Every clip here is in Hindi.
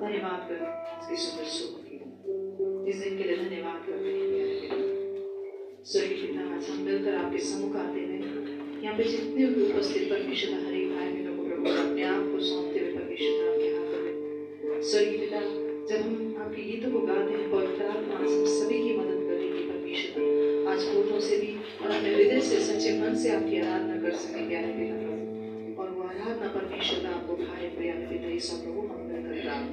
धन्यवाद कर इसकी सुंदर सुबह के लिए, इस दिन के लिए धन्यवाद करते हैं प्यारे पिता। स्वर्गीय पिता, आज हम मिलकर आपके सम्मुख आते हैं। यहाँ पे जितने भी उपस्थित परमेश्वर हर एक भाई बहनों को प्रभु अपने आप को सौंपते हुए परमेश्वर आपके हाथों में। स्वर्गीय पिता, जब हम आपके गीतों को गाते हैं, पवित्र आत्मा आज हम सभी की मदद करेगी परमेश्वर। आज होठों से भी और अपने हृदय से सच्चे मन से आपकी आराधना कर सके प्यारे पिता, और वो आराधना परमेश्वर आपको भाई प्यारे पिता ये सब प्रभु हम मिलकर प्राप्त,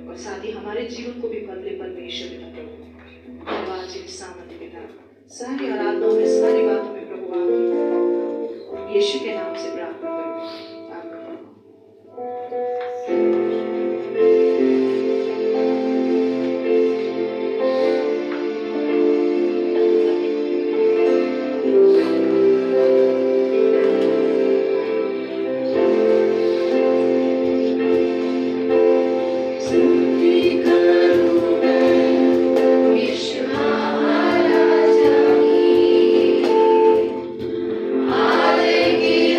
और साथ ही हमारे जीवन को भी बदले परमेश्वर पिता प्रभु। धन्यवाद जी सामर्थ्य पिता, सारी आराधनाओं में सारी बातों में प्रभु आपकी यीशु के नाम से प्रार्थना करें, आमीन। Alleluia.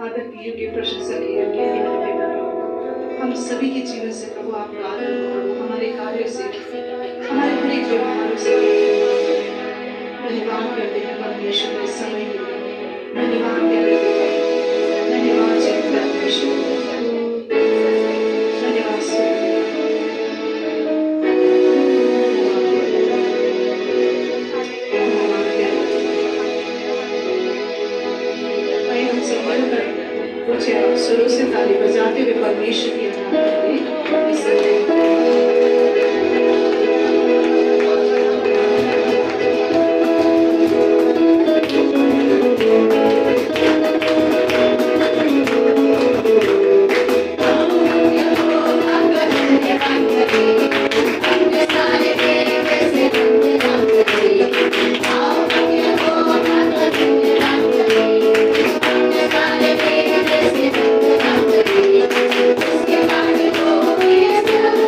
आदर की योग्य प्रशंसा की योग्य मेरे प्रभु, हम सभी के जीवन से प्रभु आपका आदर हो प्रभु, हमारे कार्यों से, हमारे हर एक व्यवहारों से धन्यवाद करते हैं परमेश्वर के समय के लिए, धन्यवाद करते हैं, धन्यवाद जी परमेश्वर, धन्यवाद हम सब मिलकर कुछ सुरों से ताली बजाते हुए परमेश्वर की आराधना करें। Yes,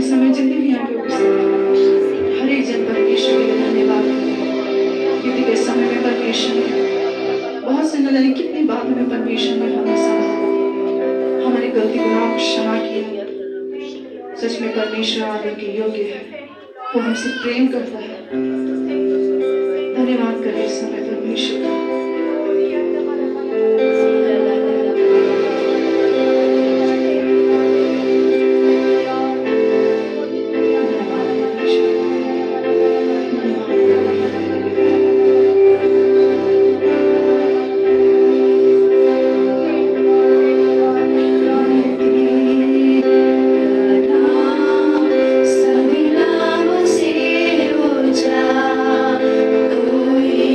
इस समय जितने भी यहाँ पे उपस्थित हैं, हर एक जन परमेश्वर के लिए धन्यवाद करें। क्योंकि इस समय में परमेश्वर ने बहुत से न जाने कितनी बातों में परमेश्वर ने हमें संभाला, हमारी गलती गुनाहों को क्षमा किया। सच में परमेश्वर आदर के योग्य है, वो हमसे प्रेम करता है। धन्यवाद करें इस समय परमेश्वर का। कोई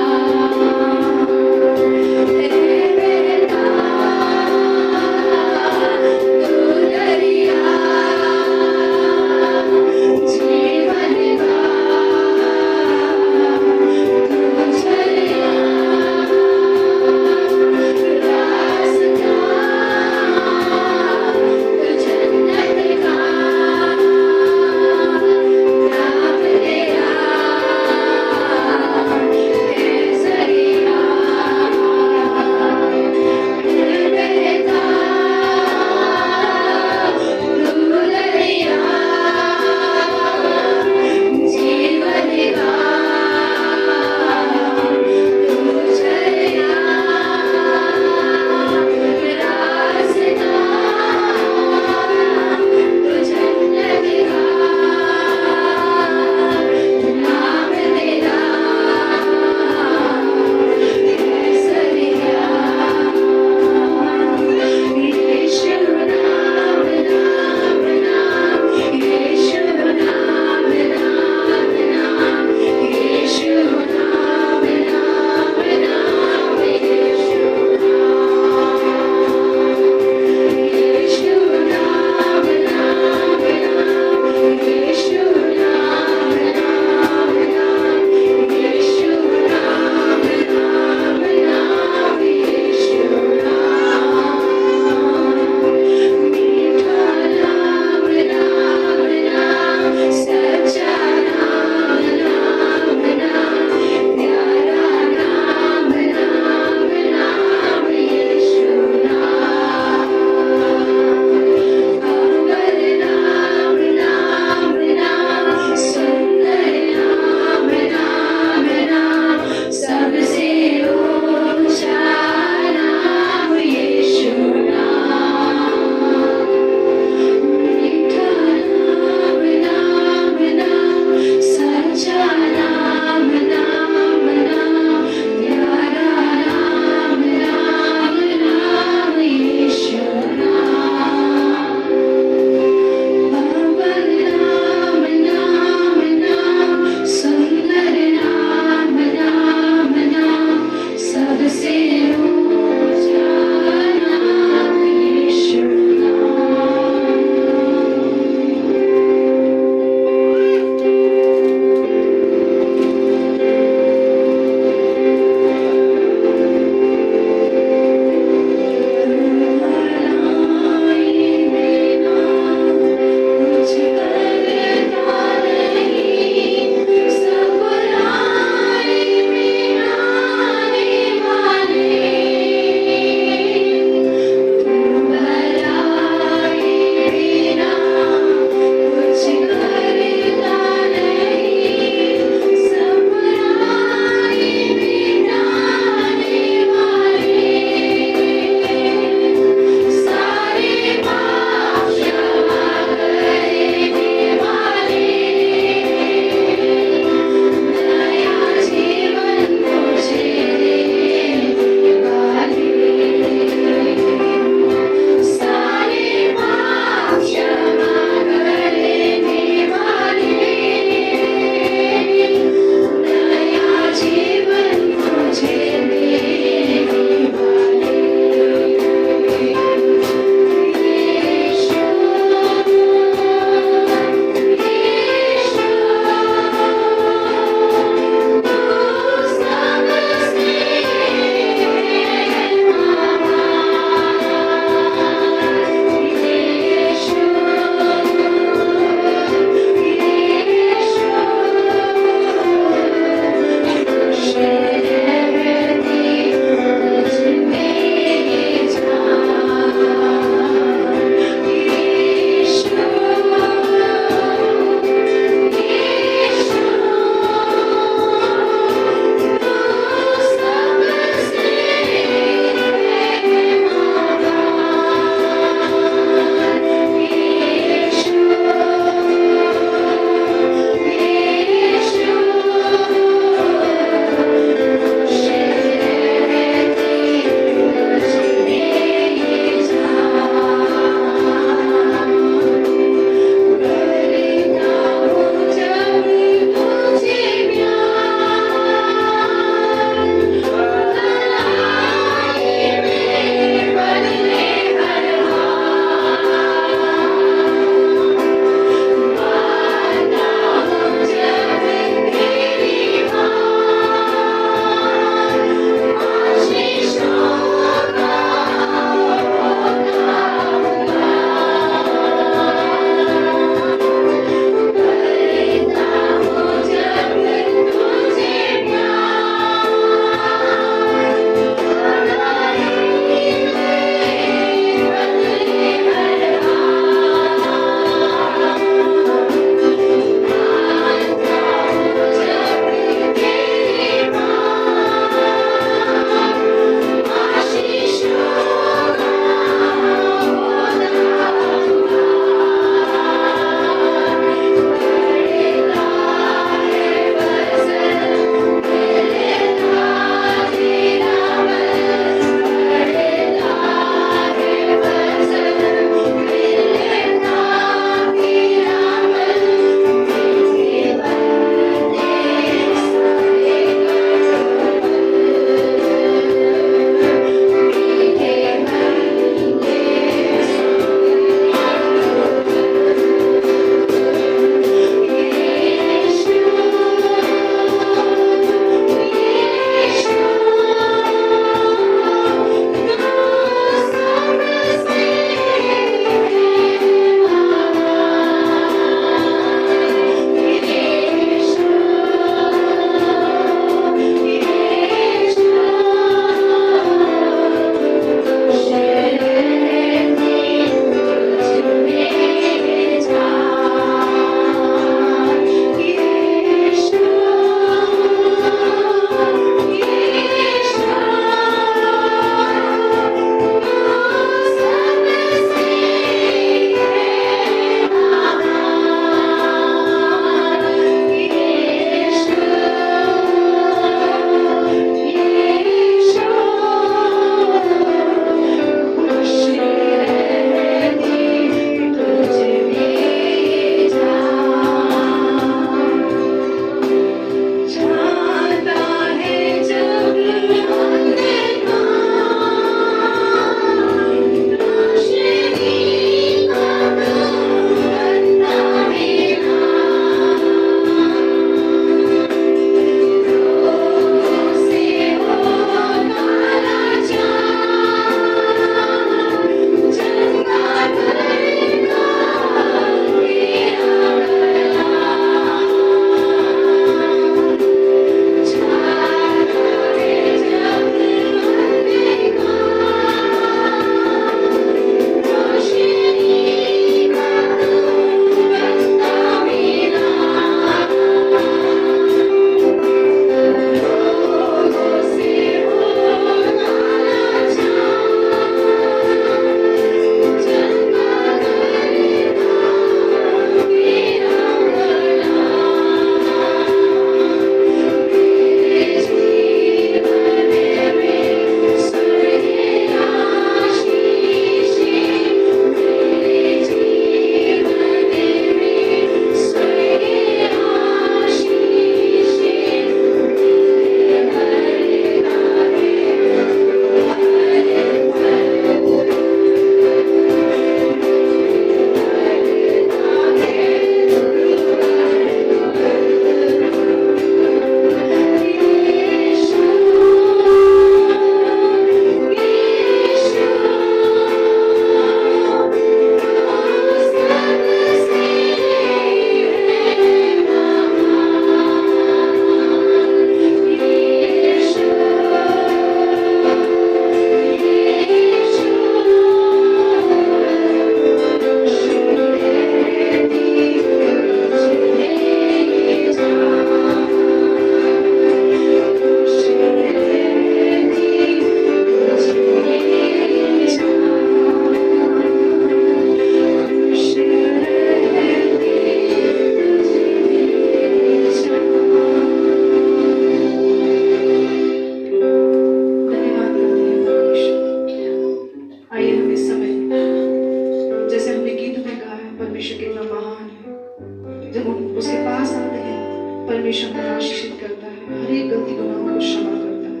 परमेश्वर को आशीषित करता है, हर एक गलती गुनाहों को क्षमा करता है।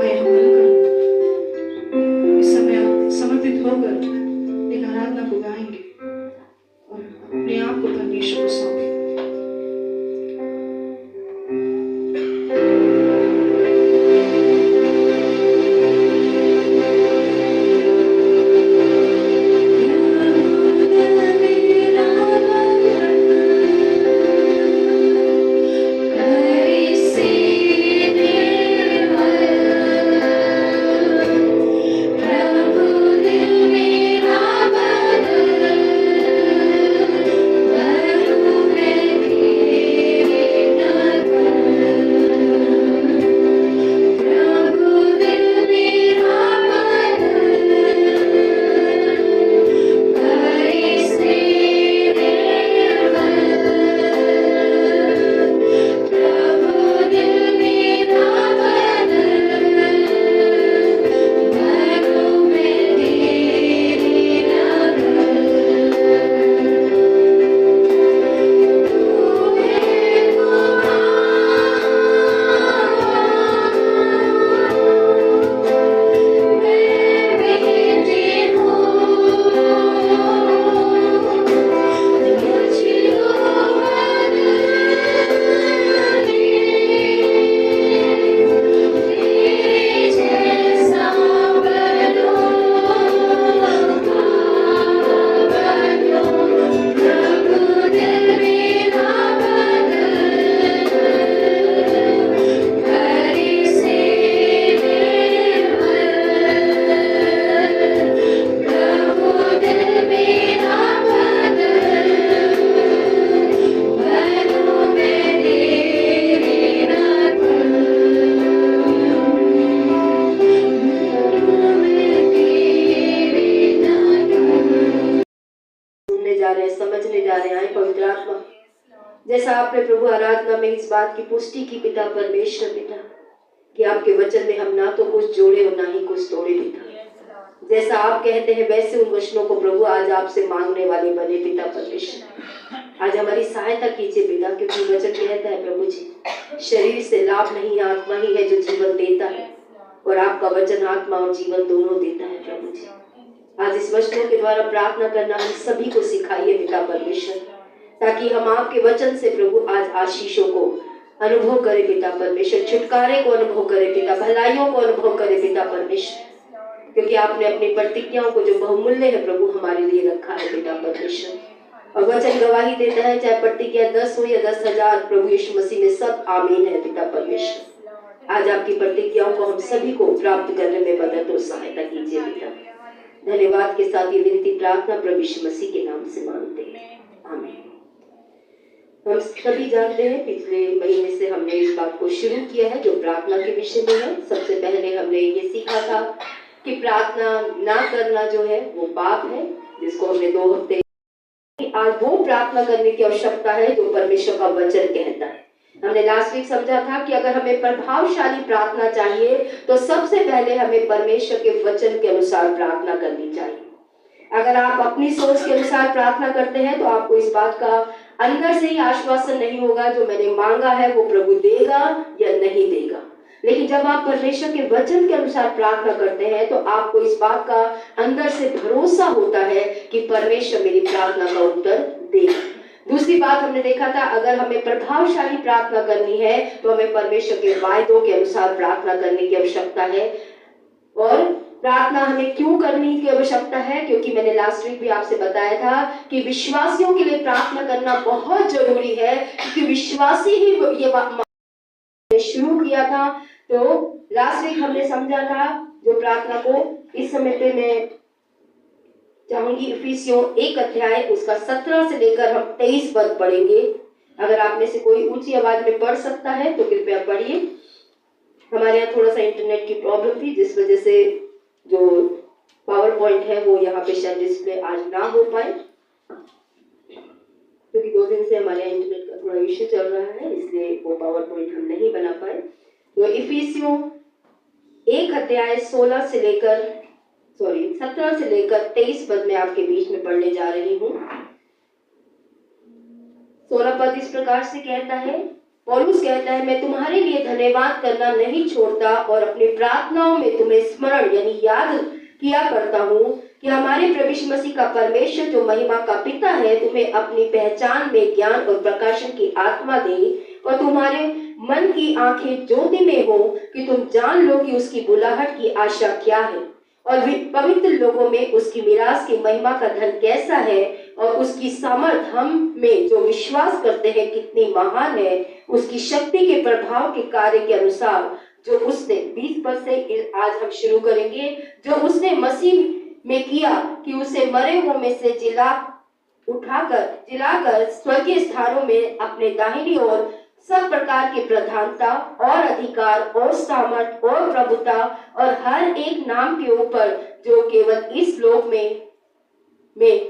आइए हम मिलकर इस समय समर्पित होकर एक आराधना को गाएंगे और अपने आप को परमेश्वर को सौंपेंगे। जैसा आपने प्रभु आराधना में इस बात की पुष्टि की पिता परमेश्वर पिता कि आपके वचन में हम ना तो कुछ जोड़े और ना ही कुछ तोड़े पिता। जैसा आप कहते हैं वैसे उन वचनों को प्रभु आज आपसे मांगने वाले बने पिता परमेश्वर। आज हमारी सहायता कीजिए पिता, क्योंकि वचन कहता है प्रभु जी शरीर से लाभ नहीं, आत्मा ही है जो जीवन देता है और आपका वचन आत्मा और जीवन दोनों देता है प्रभु जी। आज इस वचनों के द्वारा प्रार्थना करना हम सभी को सिखाइए पिता परमेश्वर, ताकि हम आपके वचन से प्रभु आज आशीषों को अनुभव करें पिता परमेश्वर, छुटकारे को अनुभव करें पिता, भलाइयों को अनुभव करें पिता परमेश्वर, क्योंकि आपने अपनी प्रतिज्ञाओं को जो बहुमूल्य है प्रभु हमारे लिए रखा है पिता परमेश्वर। और वचन गवाही देता है चाहे प्रतिज्ञा 10 हो या 10,000, प्रभु यीशु मसीह में सब आमीन है पिता परमेश्वर। आज आपकी प्रतिज्ञाओं को हम सभी को प्राप्त करने में मदद और सहायता कीजिए पिता। धन्यवाद के साथ ये विनती प्रार्थना प्रभु यीशु मसीह के नाम से मांगते हैं, आमीन। हम सभी जानते हैं पिछले महीने से हमने इस बात को शुरू किया है जो प्रार्थना के विषय में है। सबसे पहले हमने ये सीखा था कि प्रार्थना ना करना जो है वो पाप है, जिसको हमने 2 हफ्ते। आज वो प्रार्थना करने की आवश्यकता है जो परमेश्वर का वचन कहता है। हमने लास्ट वीक समझा था कि अगर हमें प्रभावशाली प्रार्थना चाहिए तो सबसे पहले हमें परमेश्वर के वचन के अनुसार प्रार्थना करनी चाहिए। अगर आप अपनी सोच के अनुसार प्रार्थना करते हैं तो आपको इस बात का अंदर से ही आश्वासन नहीं होगा जो मैंने मांगा है वो प्रभु देगा या नहीं देगा। लेकिन जब आप परमेश्वर के वचन के अनुसार प्रार्थना करते हैं तो आपको इस बात का अंदर से भरोसा होता है कि परमेश्वर मेरी प्रार्थना का उत्तर देगा। दूसरी बात हमने देखा था, अगर हमें प्रभावशाली प्रार्थना करनी है तो हमें परमेश्वर के वायदों के अनुसार प्रार्थना करने की आवश्यकता है। और प्रार्थना हमें क्यों करने की आवश्यकता है, क्योंकि मैंने लास्ट वीक भी आपसे बताया था कि विश्वासियों के लिए प्रार्थना करना बहुत जरूरी है, क्योंकि विश्वासी ही ये शुरू किया था। तो लास्ट वीक हमने समझा था जो प्रार्थना को इस समय पे मैं चाहूंगी इफिसियों 1 अध्याय उसका 17 से लेकर हम 23 पद पढ़ेंगे। अगर आप में से कोई ऊंची आवाज में पढ़ सकता है तो कृपया पढ़िए। हमारे यहाँ थोड़ा सा इंटरनेट की प्रॉब्लम थी जिस वजह से जो पावर पॉइंट है वो यहाँ पे शायद डिस्प्ले आज ना हो पाए, क्योंकि 2 दिन से हमारे यहाँ इंटरनेट का थोड़ा इश्यू चल रहा है, इसलिए वो पावर पॉइंट हम नहीं बना पाए। तो इफिसियों 1 अध्याय 17 से लेकर 23 पद में आपके बीच में पढ़ने जा रही हूँ। 16 पद इस प्रकार से कहता है, पौलुस कहता है, मैं तुम्हारे लिए धन्यवाद करना नहीं छोड़ता और अपनी प्रार्थनाओं में तुम्हें स्मरण यानी याद किया करता हूँ कि हमारे प्रभु यीशु मसीह का परमेश्वर जो महिमा का पिता है तुम्हें अपनी पहचान में ज्ञान और प्रकाशन की आत्मा दे और तुम्हारे मन की आंखें ज्योति में हो कि तुम जान लो कि उसकी बुलाहट की आशा क्या है और पवित्र लोगों में उसकी मिरास की महिमा का धन कैसा है और उसकी सामर्थ हम में जो विश्वास करते हैं कितनी महान है, उसकी शक्ति के प्रभाव के कार्य के अनुसार जो उसने 20 पद से आज हम शुरू करेंगे, जो उसने मसीह में किया कि उसे मरे हुओं में से जिलाकर स्वर्गीय स्थानों में अपने दाहिनी ओर सब प्रकार की प्रधानता और अधिकार और सामर्थ और प्रभुता और हर एक नाम के ऊपर जो केवल इस लोक में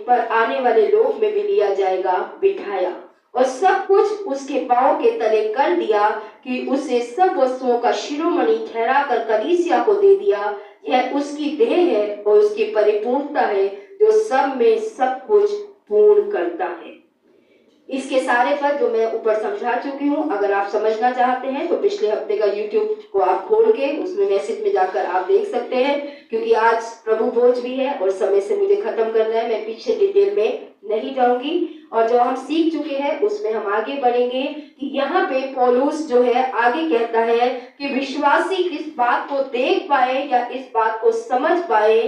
पर आने वाले लोक में भी लिया जाएगा बिठाया और सब कुछ उसके पांव के तले कर दिया कि उसे सब वस्तुओं का शिरोमणि ठहरा कर कलीसिया को दे दिया। यह उसकी देह है और उसकी परिपूर्णता है जो सब में सब कुछ पूर्ण करता है। इसके सारे पद जो मैं ऊपर समझा चुकी हूँ, अगर आप समझना चाहते हैं तो पिछले हफ्ते का YouTube को आप खोल के उसमें मैसेज में जाकर आप देख सकते हैं, क्योंकि आज प्रभु भोज भी है और समय से मुझे खत्म करना है। मैं पीछे डिटेल में नहीं जाऊंगी और जो हम सीख चुके हैं उसमें हम आगे बढ़ेंगे कि यहाँ पे पौलुस जो है आगे कहता है कि विश्वासी इस बात को देख पाए या इस बात को समझ पाए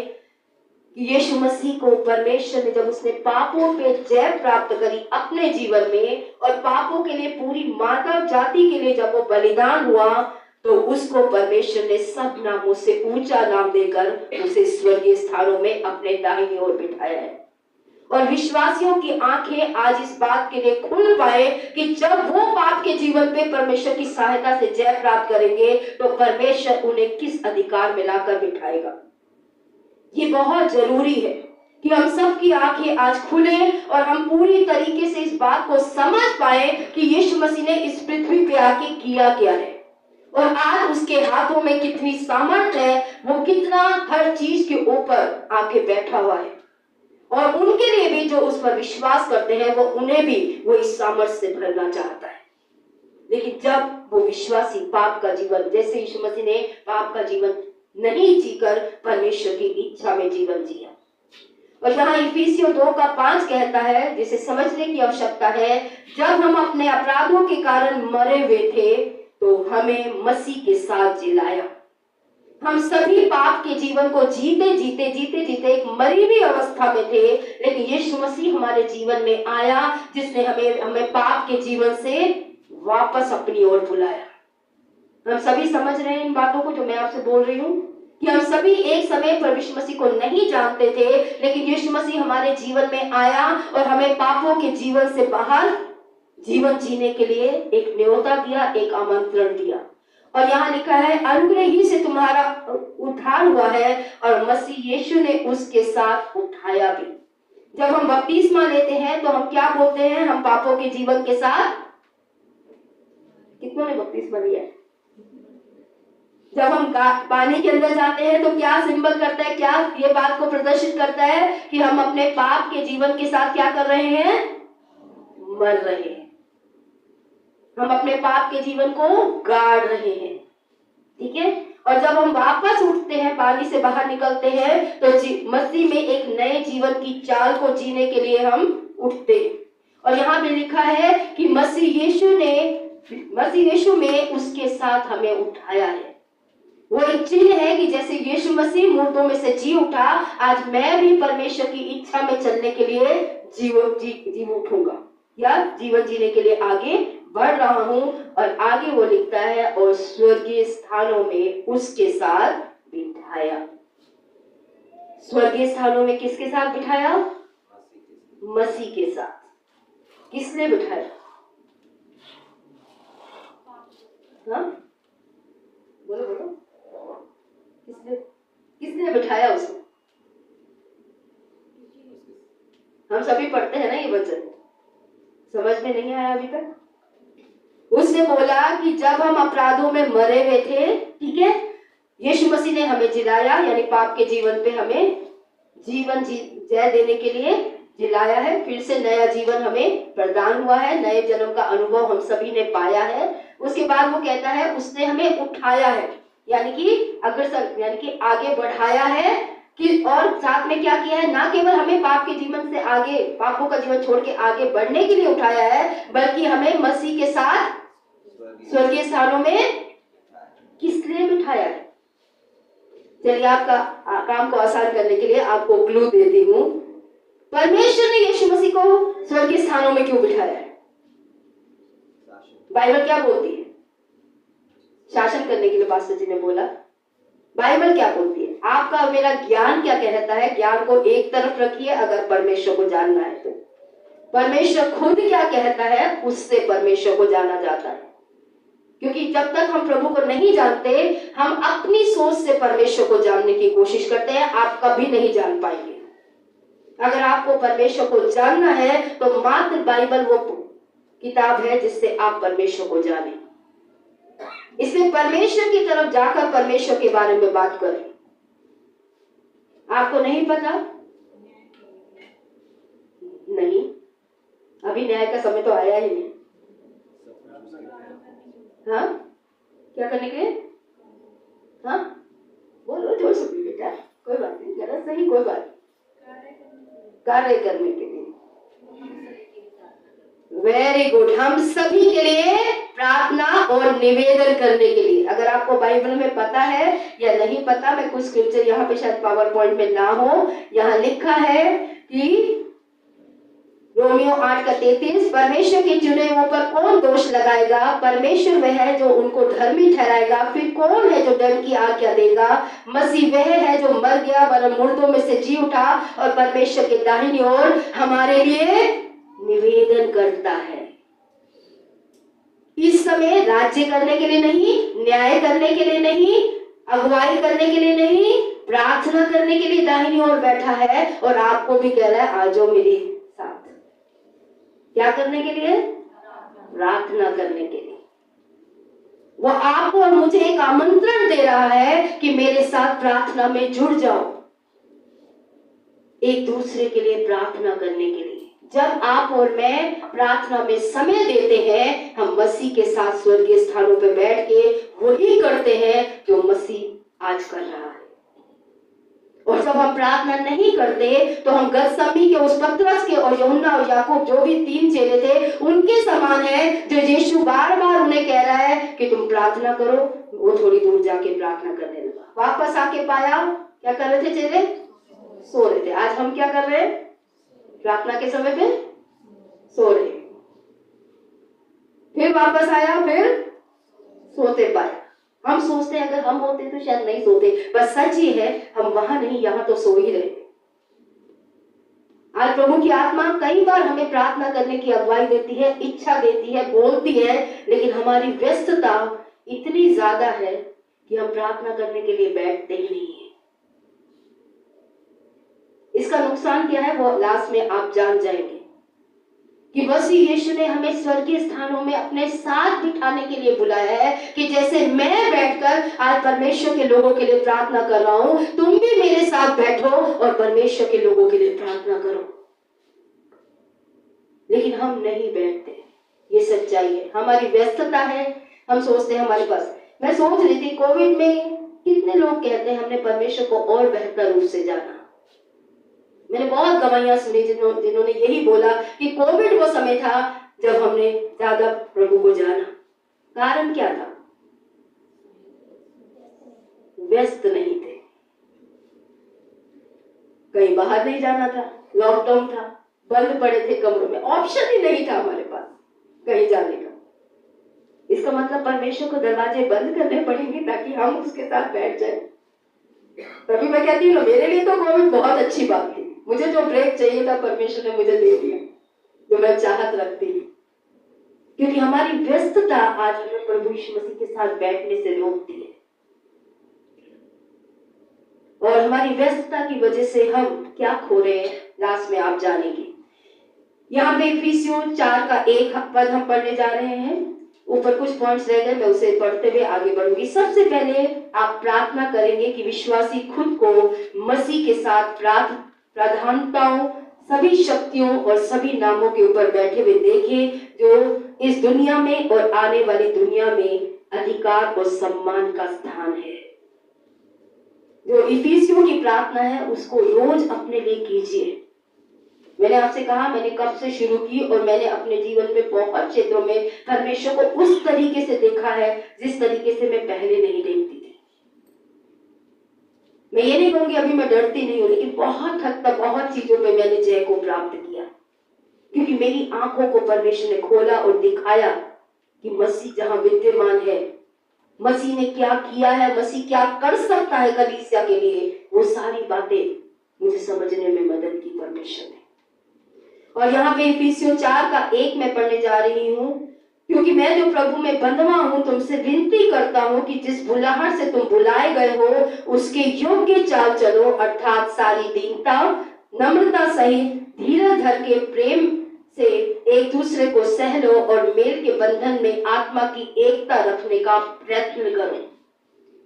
कि यीशु मसीह को परमेश्वर ने जब उसने पापों पे जय प्राप्त करी अपने जीवन में और पापों के लिए पूरी मानव जाति के लिए जब वो बलिदान हुआ तो उसको परमेश्वर ने सब नामों से ऊंचा नाम देकर उसे स्वर्गीय स्थानों में अपने दाहिनी ओर बिठाया है। और विश्वासियों की आंखें आज इस बात के लिए खुल पाए कि जब वो पाप के जीवन पे परमेश्वर की सहायता से जय प्राप्त करेंगे तो परमेश्वर उन्हें किस अधिकार में लाकर बिठाएगा। ये बहुत जरूरी है कि हम सब की आंखें आज खुले और हम पूरी तरीके से इस बात को समझ पाए कि यीशु मसीह ने इस पृथ्वी पे आके किया क्या है और आज उसके हाथों में कितनी सामर्थ है, वो कितना हर चीज के ऊपर आके बैठा हुआ है और उनके लिए भी जो उस पर विश्वास करते हैं वो उन्हें भी वो इस सामर्थ से भरना चाहता है। लेकिन जब वो विश्वासी पाप का जीवन, जैसे यीशु मसीह ने पाप का जीवन नहीं जीकर परमेश्वर की इच्छा में जीवन जिया। और यहाँ इफिसियों 2:5 कहता है, जिसे समझने की आवश्यकता है, जब हम अपने अपराधों के कारण मरे हुए थे तो हमें मसीह के साथ जिलाया। हम सभी पाप के जीवन को जीते एक मरी हुई अवस्था में थे, लेकिन यीशु मसीह हमारे जीवन में आया जिसने हमें पाप के जीवन से वापस अपनी ओर बुलाया। हम सभी समझ रहे हैं इन बातों को जो मैं आपसे बोल रही हूँ कि हम सभी एक समय पर यीशु मसीह को नहीं जानते थे, लेकिन यीशु मसीह हमारे जीवन में आया और हमें पापों के जीवन से बाहर जीवन जीने के लिए एक न्योता दिया, एक आमंत्रण दिया। और यहाँ लिखा है, अनुग्रह ही से तुम्हारा उद्धार हुआ है और मसीह यीशु ने उसके साथ उठाया भी। जब हम बपतिस्मा लेते हैं तो हम क्या बोलते हैं? हम पापों के जीवन के साथ, कितनों ने बपतिस्मा लिया है? जब हम पानी के अंदर जाते हैं तो क्या सिंबल करता है, क्या ये बात को प्रदर्शित करता है कि हम अपने पाप के जीवन के साथ क्या कर रहे हैं? मर रहे हैं। हम अपने पाप के जीवन को गाड़ रहे हैं, ठीक है। और जब हम वापस उठते हैं, पानी से बाहर निकलते हैं, तो मसीह में एक नए जीवन की चाल को जीने के लिए हम उठते हैं। और यहाँ पे लिखा है कि मसीह यीशु में उसके साथ हमें उठाया है। वो एक चिन्ह है कि जैसे यीशु मसीह मुर्दों में से जी उठा, आज मैं भी परमेश्वर की इच्छा में चलने के लिए जीव उठूंगा या जीवन जीने के लिए आगे बढ़ रहा हूं। और आगे वो लिखता है, और स्वर्गीय स्थानों में उसके साथ बिठाया। स्वर्गीय स्थानों में किसके साथ बिठाया? मसीह के साथ। किसने बिठाया? हाँ बोलो बोलो, किसने बिठाया उसको? हम सभी पढ़ते हैं ना ये वचन, समझ में नहीं आया अभी तक? उसने बोला कि जब हम अपराधों में मरे हुए थे, ठीक है, यीशु मसीह ने हमें जिलाया, यानी पाप के जीवन पे हमें जीवन जय देने के लिए जिलाया है, फिर से नया जीवन हमें प्रदान हुआ है, नए जन्म का अनुभव हम सभी ने पाया है। उसके बाद वो कहता है उसने हमें उठाया है, यानी कि अग्रसर, यानी कि आगे बढ़ाया है कि, और साथ में क्या किया है, ना केवल हमें पाप के जीवन से आगे, पापों का जीवन छोड़ के आगे बढ़ने के लिए उठाया है, बल्कि हमें मसीह के साथ स्वर्गीय स्थानों में किस लिए बिठाया है। चलिए आपका काम को आसान करने के लिए आपको क्लू देती हूँ। परमेश्वर ने यीशु मसीह को स्वर्गीय स्थानों में क्यों बिठाया है? बाइबल क्या बोलती है? शासन करने के लिए पास्टर जी ने बोला। बाइबल क्या बोलती है? आपका और मेरा ज्ञान क्या कहता है? ज्ञान को एक तरफ रखिए, अगर परमेश्वर को जानना है तो। परमेश्वर खुद क्या कहता है, उससे परमेश्वर को जाना जाता है। क्योंकि जब तक हम प्रभु को नहीं जानते, हम अपनी सोच से परमेश्वर को जानने की कोशिश करते हैं, आप कभी नहीं जान पाएंगे। अगर आपको परमेश्वर को जानना है तो मात्र बाइबल वो किताब है जिससे आप परमेश्वर को जाने। इसलिए परमेश्वर की तरफ जाकर परमेश्वर के बारे में बात करें। आपको नहीं पता? नहीं, अभी न्याय का समय तो आया ही नहीं। हाँ, क्या करने के लिए? हाँ बोलो, जोर से बेटा, कोई बात नहीं, गलत सही कोई बात नहीं, कार्य करने के लिए। Very good. हम सभी के लिए प्रार्थना और निवेदन करने के लिए। अगर आपको बाइबल में पता है या नहीं पता, मैं कुछ स्क्रिप्चर यहाँ पे शायद पावर पॉइंट में ना हो, यहाँ लिखा है कि रोमियो 8:33, परमेश्वर के चुने हुओं पर कौन दोष लगाएगा? परमेश्वर वह है जो उनको धर्मी ठहराएगा। फिर कौन है जो दंड की आज्ञा देगा? मसीह वह है जो मर गया वरन मुर्दों में से जी उठा और परमेश्वर के दाहिनी ओर हमारे लिए निवेदन करता है। इस समय राज्य करने के लिए नहीं, न्याय करने के लिए नहीं, अगुवाई करने के लिए नहीं, प्रार्थना करने के लिए दाहिनी ओर बैठा है और आपको भी कह रहा है आ जाओ मेरे साथ। क्या करने के लिए? प्रार्थना करने के लिए। वो आपको और मुझे एक आमंत्रण दे रहा है कि मेरे साथ प्रार्थना में जुड़ जाओ, एक दूसरे के लिए प्रार्थना करने के लिए। जब आप और मैं प्रार्थना में समय देते हैं, हम मसीह के साथ स्वर्गीय स्थानों पर बैठ के वही करते हैं जो मसीह आज कर रहा है। और जब हम प्रार्थना नहीं करते तो हम गतसमनी के उस पतरस के और यूहन्ना और याकूब, जो भी 3 चेले थे, उनके समान है, जो यीशु बार बार उन्हें कह रहा है कि तुम प्रार्थना करो। वो थोड़ी दूर जाके प्रार्थना करने लगा, वापस आके पाया क्या कर रहे थे चेले? सो रहे थे। आज हम क्या कर रहे हैं? प्रार्थना के समय पे सो रहे, फिर वापस आया, फिर सोते पाया। हम सोचते हैं अगर हम होते तो शायद नहीं सोते, पर सच ये है हम वहां नहीं, यहां तो सो ही रहे। आज प्रभु की आत्मा कई बार हमें प्रार्थना करने की अगुवाई देती है, इच्छा देती है, बोलती है, लेकिन हमारी व्यस्तता इतनी ज्यादा है कि हम प्रार्थना करने के लिए बैठते ही नहीं है। इसका नुकसान क्या है वो लास्ट में आप जान जाएंगे कि मसीह यीशु ने हमें स्वर्गीय स्थानों में अपने साथ बिठाने के लिए बुलाया है कि जैसे मैं बैठकर आज परमेश्वर के लोगों के लिए प्रार्थना कर रहा हूं, तुम भी मेरे साथ बैठो और परमेश्वर के लोगों के लिए प्रार्थना करो। लेकिन हम नहीं बैठते, ये सच्चाई है, हमारी व्यस्तता है। हम सोचते हैं हमारे पास, मैं सोच रही थी कोविड में कितने लोग कहते हैं हमने परमेश्वर को और बेहतर रूप से जाना। मैंने बहुत गवाहियां सुनी जिन्होंने यही बोला कि कोविड वो समय था जब हमने ज्यादा प्रभु को जाना। कारण क्या था? व्यस्त नहीं थे, कहीं बाहर नहीं जाना था, लॉकडाउन था, बंद पड़े थे कमरों में, ऑप्शन ही नहीं था हमारे पास कहीं जाने का। इसका मतलब परमेश्वर को दरवाजे बंद करने पड़ेंगे ताकि हम उसके साथ बैठ जाए। तभी मैं कहती हूँ मेरे लिए तो कोविड बहुत अच्छी बात थी। मुझे जो ब्रेक चाहिए था परमेश्वर ने मुझे दे दिया, जो मैं चाहत रखती थी, क्योंकि हमारी व्यस्तता आज हमें प्रभु यीशु मसीह के साथ बैठने से रोकती है। और हमारी व्यस्तता की वजह से हम क्या खो रहे हैं लास्ट में आप जानेंगे। यहाँ पे इफिसियों 4:1 पद हम पढ़ने जा रहे हैं। ऊपर कुछ पॉइंट्स रह गए, मैं उसे पढ़ते हुए आगे बढ़ूंगी। सबसे पहले आप प्रार्थना करेंगे कि विश्वासी खुद को मसीह के साथ प्राधान्यताओं सभी शक्तियों और सभी नामों के ऊपर बैठे हुए देखे, जो इस दुनिया में और आने वाली दुनिया में अधिकार और सम्मान का स्थान है। जो इफिसियों की प्रार्थना है उसको रोज अपने लिए कीजिए। मैंने आपसे कहा, मैंने कब से शुरू की और मैंने अपने जीवन में बहुत क्षेत्रों में परमेश्वर को उस तरीके से देखा है जिस तरीके से मैं पहले नहीं देखती थी। मैं ये नहीं कहूंगी अभी मैं डरती नहीं हूं, लेकिन बहुत हद तक बहुत चीजों पे मैंने जय को प्राप्त किया, क्योंकि मेरी आंखों को परमेश्वर ने खोला और दिखाया कि मसीह जहां विद्यमान है, मसीह ने क्या किया है, मसीह क्या कर सकता है कलीसिया के लिए, वो सारी बातें मुझे समझने में मदद की परमेश्वर ने। और यहाँ पे इफिसियों 4:1 मैं पढ़ने जा रही हूँ, क्योंकि मैं जो प्रभु में बंधवा हूँ तुमसे विनती करता हूँ कि जिस बुलाहट से तुम बुलाए गए हो उसके योग्य चाल चलो, अर्थात सारी दीनता नम्रता सहित धीरज धर के प्रेम से एक दूसरे को सह लो और मेल के बंधन में आत्मा की एकता रखने का प्रयत्न करो।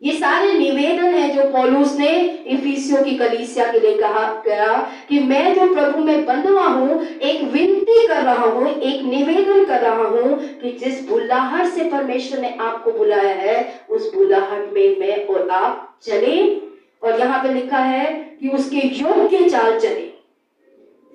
ये सारे निवेदन है जो पौलुस ने इफिसियों की कलीसिया के लिए कहा गया कि मैं जो प्रभु में बंधवा हूँ, एक विनती कर रहा हूँ, एक निवेदन कर रहा हूँ कि जिस बुलाहट से परमेश्वर ने आपको बुलाया है उस बुलाहट में मैं और आप चले। और यहाँ पे लिखा है कि उसके योग्य चाल चले,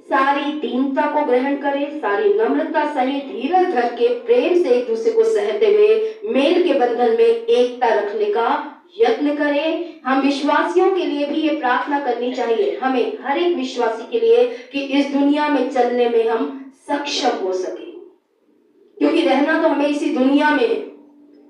सारी दीनता को ग्रहण करें, सारी नम्रता सहित धीरज धर के प्रेम से एक दूसरे को सहते हुए मेल के बंधन में एकता रखने का यत्न करें। हम विश्वासियों के लिए भी ये प्रार्थना करनी चाहिए, हमें हर एक विश्वासी के लिए, कि इस दुनिया में चलने में हम सक्षम हो सके, क्योंकि रहना तो हमें इसी दुनिया में है,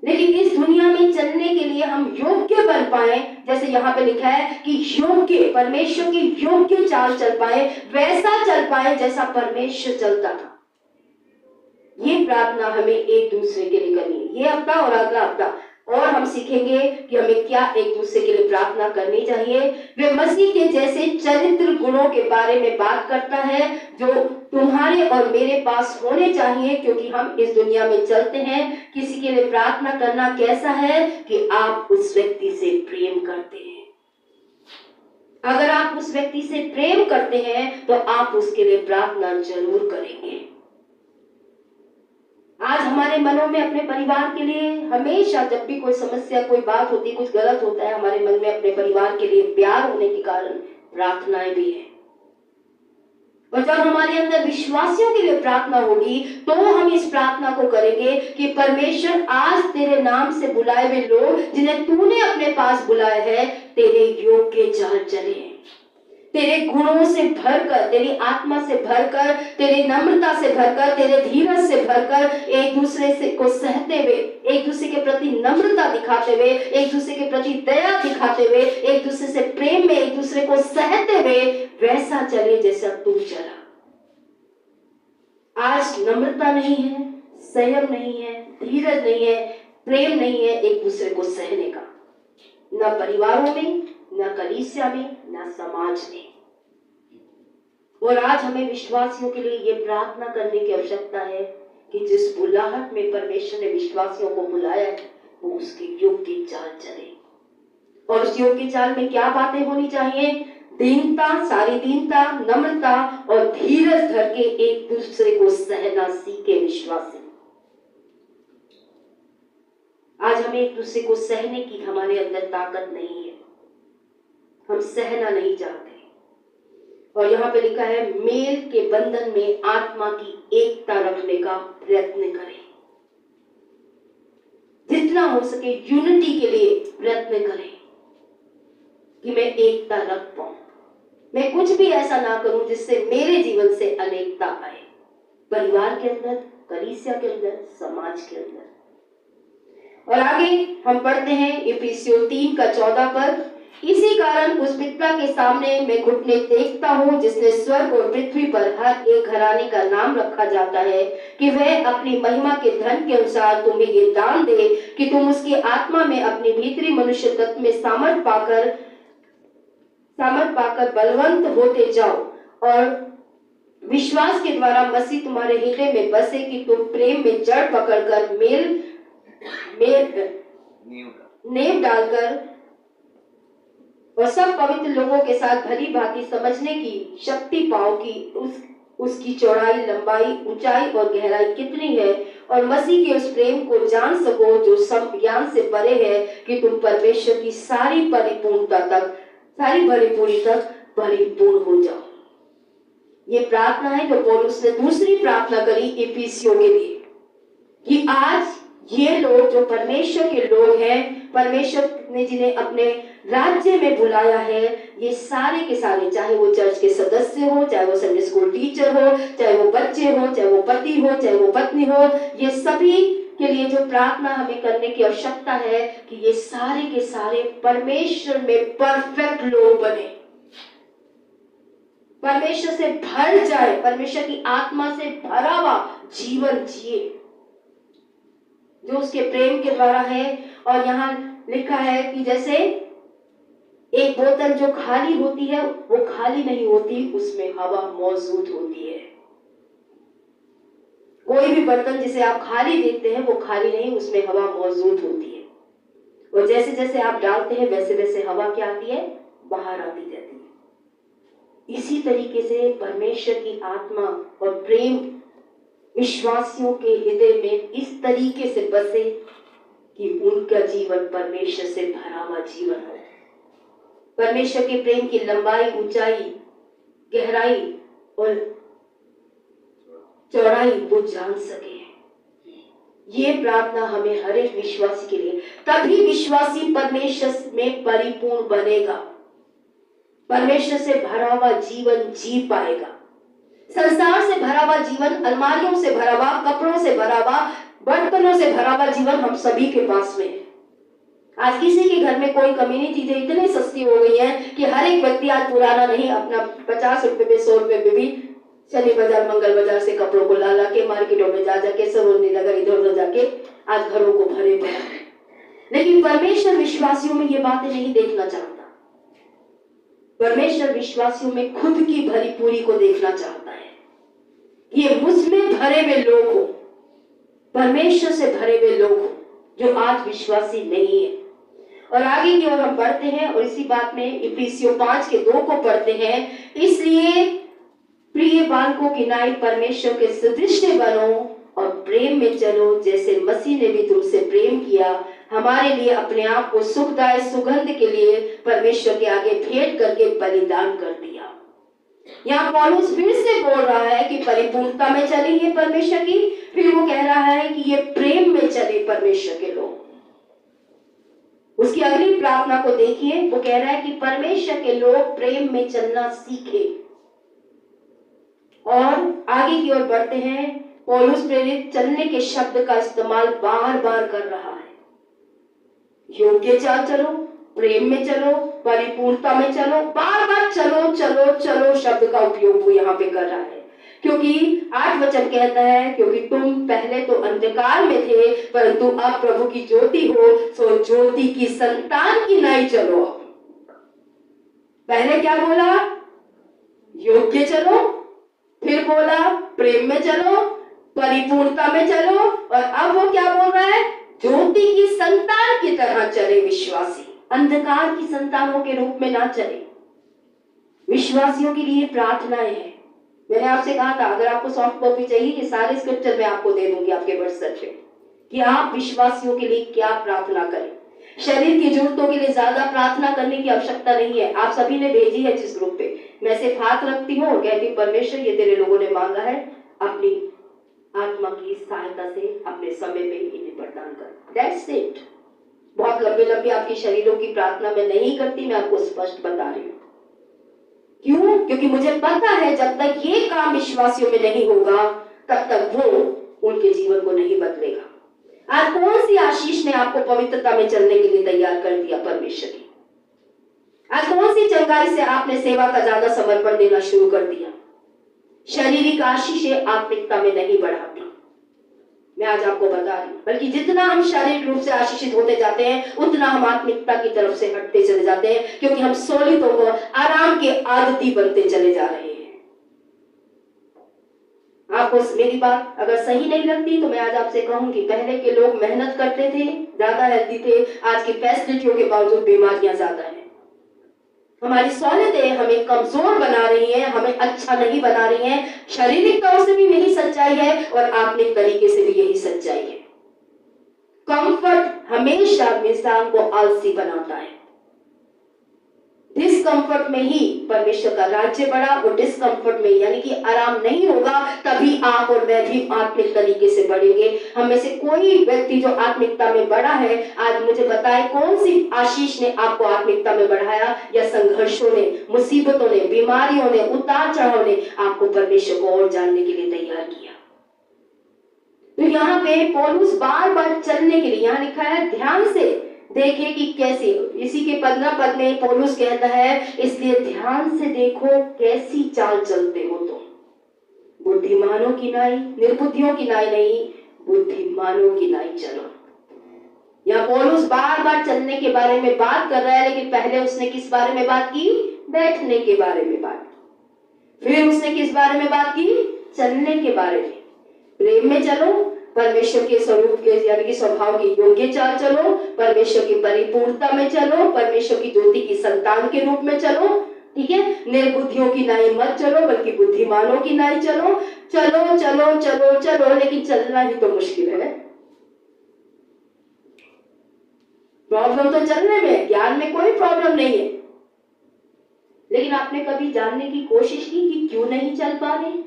लेकिन इस दुनिया में चलने के लिए हम योग्य बन पाए, जैसे यहाँ पे लिखा है कि योग्य, परमेश्वर की योग्य चाल चल पाए, वैसा चल पाए जैसा परमेश्वर चलता था। ये प्रार्थना हमें एक दूसरे के लिए करनी है, ये हफ्ता और अगला हफ्ता, और हम सीखेंगे कि हमें क्या एक दूसरे के लिए प्रार्थना करनी चाहिए। वे मसीह के जैसे चरित्र गुणों के बारे में बात करता है जो तुम्हारे और मेरे पास होने चाहिए, क्योंकि हम इस दुनिया में चलते हैं। किसी के लिए प्रार्थना करना कैसा है कि आप उस व्यक्ति से प्रेम करते हैं। अगर आप उस व्यक्ति से प्रेम करते हैं तो आप उसके लिए प्रार्थना जरूर करेंगे। आज हमारे मनों में अपने परिवार के लिए हमेशा, जब भी कोई समस्या, कोई बात होती, कुछ गलत होता है, हमारे मन में अपने परिवार के लिए प्यार होने के कारण प्रार्थनाएं भी है। और जब हमारे अंदर विश्वासियों के लिए प्रार्थना होगी तो हम इस प्रार्थना को करेंगे कि परमेश्वर आज तेरे नाम से बुलाए हुए लोग जिन्हें तूने अपने पास बुलाया है, तेरे योग्य चाल चले, तेरे गुणों से भरकर, तेरी आत्मा से भरकर, तेरी नम्रता से भरकर, तेरे धीरज से भरकर, एक दूसरे से को सहते हुए, एक दूसरे के प्रति नम्रता दिखाते हुए, एक दूसरे के प्रति दया दिखाते हुए, एक दूसरे से प्रेम में एक दूसरे को सहते हुए वैसा चले जैसा तू चला। आज नम्रता नहीं है, संयम नहीं है, धीरज नहीं है, प्रेम नहीं है एक दूसरे को सहने का, न परिवारों में, न कलीसिया में, न समाज में। और आज हमें विश्वासियों के लिए ये प्रार्थना करने की आवश्यकता है कि जिस बुलाहट में परमेश्वर ने विश्वासियों को बुलाया है वो उसके योग्य चाल चले। और उस योग्य चाल में क्या बातें होनी चाहिए? दीनता, सारी दीनता, नम्रता और धीरज धर के एक दूसरे को सहना सीखे विश्वासी। आज हमें एक दूसरे को सहने की हमारे अंदर ताकत नहीं है, हम सहना नहीं चाहते। और यहाँ पे लिखा है मेल के बंधन में आत्मा की एकता रखने का प्रयत्न करें, जितना हो सके यूनिटी के लिए प्रयत्न करें कि मैं एकता रख पाऊं, मैं कुछ भी ऐसा ना करूं जिससे मेरे जीवन से अनेकता आए, परिवार के अंदर, कलीसिया के अंदर, समाज के अंदर। और आगे हम पढ़ते हैं इफिसियों 3:14 पर, इसी कारण उस पिता के सामने मैं घुटने टेकता हूँ जिसने स्वर्ग और पृथ्वी पर हर एक घराने का नाम रखा जाता है, कि वह अपनी महिमा के धन के अनुसार तुम्हें ये दान दे कि तुम उसकी आत्मा में अपने भीतरी मनुष्य तत्व में सामर्थ पाकर बलवंत होते जाओ, और विश्वास के द्वारा मसीह तुम्हारे हृदय में बसे कि तुम प्रेम में जड़ पकड़कर नींव डालकर और सब पवित्र लोगों के साथ भली भांति समझने की शक्ति पाओ कि उसकी चौड़ाई, लंबाई, ऊंचाई और गहराई कितनी है, और मसीह के उस प्रेम को जान सको जो सब ज्ञान से परे है, कि तुम परमेश्वर की सारी परिपूर्णता तक, सारी भलीपूरी तक परिपूर्ण हो जाओ। ये प्रार्थना है जो पौलुस ने दूसरी प्रार्थना करी इफिसियों के लिए, कि आज ये लोग जो परमेश्वर के लोग हैं, परमेश्वर ने जिन्हें अपने राज्य में बुलाया है, ये सारे के सारे, चाहे वो चर्च के सदस्य हो, चाहे वो संडे स्कूल टीचर हो, चाहे वो बच्चे हो, चाहे वो पति हो, चाहे वो पत्नी हो, ये सभी के लिए जो प्रार्थना हमें करने की आवश्यकता है कि ये सारे के सारे परमेश्वर में परफेक्ट लोग बने, परमेश्वर से भर जाए, परमेश्वर की आत्मा से भरा हुआ जीवन जिए जो उसके प्रेम के द्वारा है। और यहाँ लिखा है कि जैसे एक बोतल जो खाली होती है वो खाली नहीं होती, उसमें हवा मौजूद होती है। कोई भी बर्तन जिसे आप खाली देखते हैं वो खाली नहीं, उसमें हवा मौजूद होती है। और जैसे जैसे आप डालते हैं वैसे वैसे हवा क्या आती है, बाहर आती जाती है। इसी तरीके से परमेश्वर की आत्मा और प्रेम विश्वासियों के हृदय में इस तरीके से बसे कि उनका जीवन परमेश्वर से भरा हुआ जीवन हो। परमेश्वर के प्रेम की लंबाई, ऊंचाई, गहराई और चौड़ाई वो जान सके। ये प्रार्थना हमें हर एक विश्वासी के लिए, तभी विश्वासी परमेश्वर में परिपूर्ण बनेगा, परमेश्वर से भरा हुआ जीवन जी पाएगा। संसार से भरा हुआ जीवन, अलमारियों से भरा हुआ, कपड़ों से भरा हुआ, बर्तनों से भरा हुआ जीवन हम सभी के पास में है। आज किसी के घर में कोई कमी नहीं, चीजें इतनी सस्ती हो गई हैं कि हर एक व्यक्ति आज पुराना नहीं, अपना 50 रुपए में, 100 रुपए में भी शनि बाजार, मंगल बाजार से कपड़ों को ला ला के, मार्केटों में जा जाके, सरोजनी नगर इधर उधर जाके आज घरों को भरे पड़ा है। लेकिन परमेश्वर विश्वासियों में ये बातें नहीं देखना चाहता। परमेश्वर विश्वासियों में खुद की भरीपूरी को देखना चाहता है। ये मुझमें भरे हुए लोग हो, परमेश्वर से भरे हुए लोग हो, जो आज विश्वासी नहीं है। और आगे की ओर हम बढ़ते हैं और इसी बात में इफिसियों 5:2 को पढ़ते हैं। इसलिए प्रिय बालकों की नाई परमेश्वर के सदृश बनो और प्रेम में चलो, जैसे मसीह ने भी तुमसे प्रेम किया, हमारे लिए अपने आप को सुखदायक सुगंध के लिए परमेश्वर के आगे भेंट करके बलिदान कर दिया। यहाँ पौलुस फिर से बोल रहा है कि परिपूर्णता में चली है परमेश्वर की, फिर वो कह रहा है कि ये प्रेम में चले परमेश्वर के लोग। उसकी अगली प्रार्थना को देखिए, वो कह रहा है कि परमेश्वर के लोग प्रेम में चलना सीखे। और आगे की ओर बढ़ते हैं, पौलुस प्रेरित चलने के शब्द का इस्तेमाल बार बार कर रहा है। योग्य चाल चलो, प्रेम में चलो, परिपूर्णता में चलो, बार बार चलो चलो चलो शब्द का उपयोग वो यहाँ पे कर रहा है। क्योंकि 8 वचन कहता है, क्योंकि तुम पहले तो अंधकार में थे, परंतु अब प्रभु की ज्योति हो, सो ज्योति की संतान की नाई चलो। पहले क्या बोला? योग्य चलो, फिर बोला प्रेम में चलो, परिपूर्णता में चलो, और अब वो क्या बोल रहा है? ज्योति की संतान की तरह चले विश्वासी, अंधकार की संतानों के रूप में ना चले। विश्वासियों के लिए प्रार्थनाएं हैं। मैंने आपसे कहा था अगर आपको सॉफ्ट कॉपी चाहिए, ये सारे स्क्रिप्चर मैं आपको दे दूंगी आपके व्हाट्सएप पे, कि आप विश्वासियों के लिए क्या प्रार्थना करें। शरीर की जरूरतों के लिए ज्यादा प्रार्थना करने की आवश्यकता नहीं है। आप सभी ने भेजी है जिस ग्रुप पे, मैं सिर्फ हाथ रखती हूँ और कहती हूँ परमेश्वर ये तेरे लोगों ने मांगा है, अपनी आत्मा की सहायता से अपने समय में इन्हें प्रदान कर। That's it. बहुत लंबी लंबी आपकी शरीरों की प्रार्थना मैं नहीं करती, मैं आपको स्पष्ट बता रही हूँ। क्यों? क्योंकि मुझे पता है जब तक ये काम विश्वासियों में नहीं होगा तब तक वो उनके जीवन को नहीं बदलेगा। आज कौन सी आशीष ने आपको पवित्रता में चलने के लिए तैयार कर दिया? परमेश्वर की। आज कौन सी चंगाई से आपने सेवा का ज्यादा समर्पण देना शुरू कर दिया? शारीरिक आशीषें आत्मिकता में नहीं बढ़ाती, मैं आज आपको बता रही हूँ। बल्कि जितना हम शारीरिक रूप से आशीषित होते जाते हैं उतना हम आत्मिकता की तरफ से हटते चले जाते हैं, क्योंकि हम सोलितों को आराम के आदती बनते चले जा रहे हैं। आपको मेरी बात अगर सही नहीं लगती तो मैं आज आपसे कहूंगी, पहले के लोग मेहनत करते थे, ज्यादा हेल्दी थे, आज की फैसिलिटियों के बावजूद बीमारियां ज्यादा है। हमारी सहूलतें हमें कमजोर बना रही हैं, हमें अच्छा नहीं बना रही हैं। शारीरिक तौर से भी यही सच्चाई है और आत्मिक तरीके से भी यही सच्चाई है। कंफर्ट हमेशा इंसान को आलसी बनाता है। डिस्कंफर्ट में ही परमेश्वर का राज्य बढ़ा और डिस्कंफर्ट में यानी कि आराम नहीं होगा तभी आप और मैं भी आत्मिक तरीके से बढ़ेंगे। हम में से कोई व्यक्ति जो आत्मिकता में बढ़ा है, आज मुझे बताए कौन सी आशीष ने आपको आत्मिकता में बढ़ाया, या संघर्षों ने, मुसीबतों ने, बीमारियों ने, उतार चढ़ाव ने आपको परमेश्वर को और जानने के लिए तैयार किया। तो यहाँ पे पौलुस बार बार चलने के लिए, यहाँ लिखा है ध्यान से देखे कि कैसी, इसी के 15 पद में पौलुस कहता है, इसलिए ध्यान से देखो कैसी चाल चलते हो तुम, बुद्धिमानों की नाई, निर्बुद्धियों की नाई नहीं, बुद्धिमानों की नाई चलो। यहाँ पौलुस बार बार चलने के बारे में बात कर रहा है, लेकिन पहले उसने किस बारे में बात की? बैठने के बारे में बात की। फिर उसने किस बारे में बात की? चलने के बारे में। प्रेम में चलो, परमेश्वर के स्वरूप के यानी कि स्वभाव की योग्य चाल चलो, परमेश्वर की परिपूर्णता में चलो, परमेश्वर की ज्योति की संतान के रूप में चलो, ठीक है। निर्बुद्धियों की नाई मत चलो बल्कि बुद्धिमानों की नाई चलो। चलो चलो चलो चलो, लेकिन चलना ही तो मुश्किल है। प्रॉब्लम तो चलने में, ज्ञान में कोई प्रॉब्लम नहीं है, लेकिन आपने कभी जानने की कोशिश की कि क्यों नहीं चल पा रहे?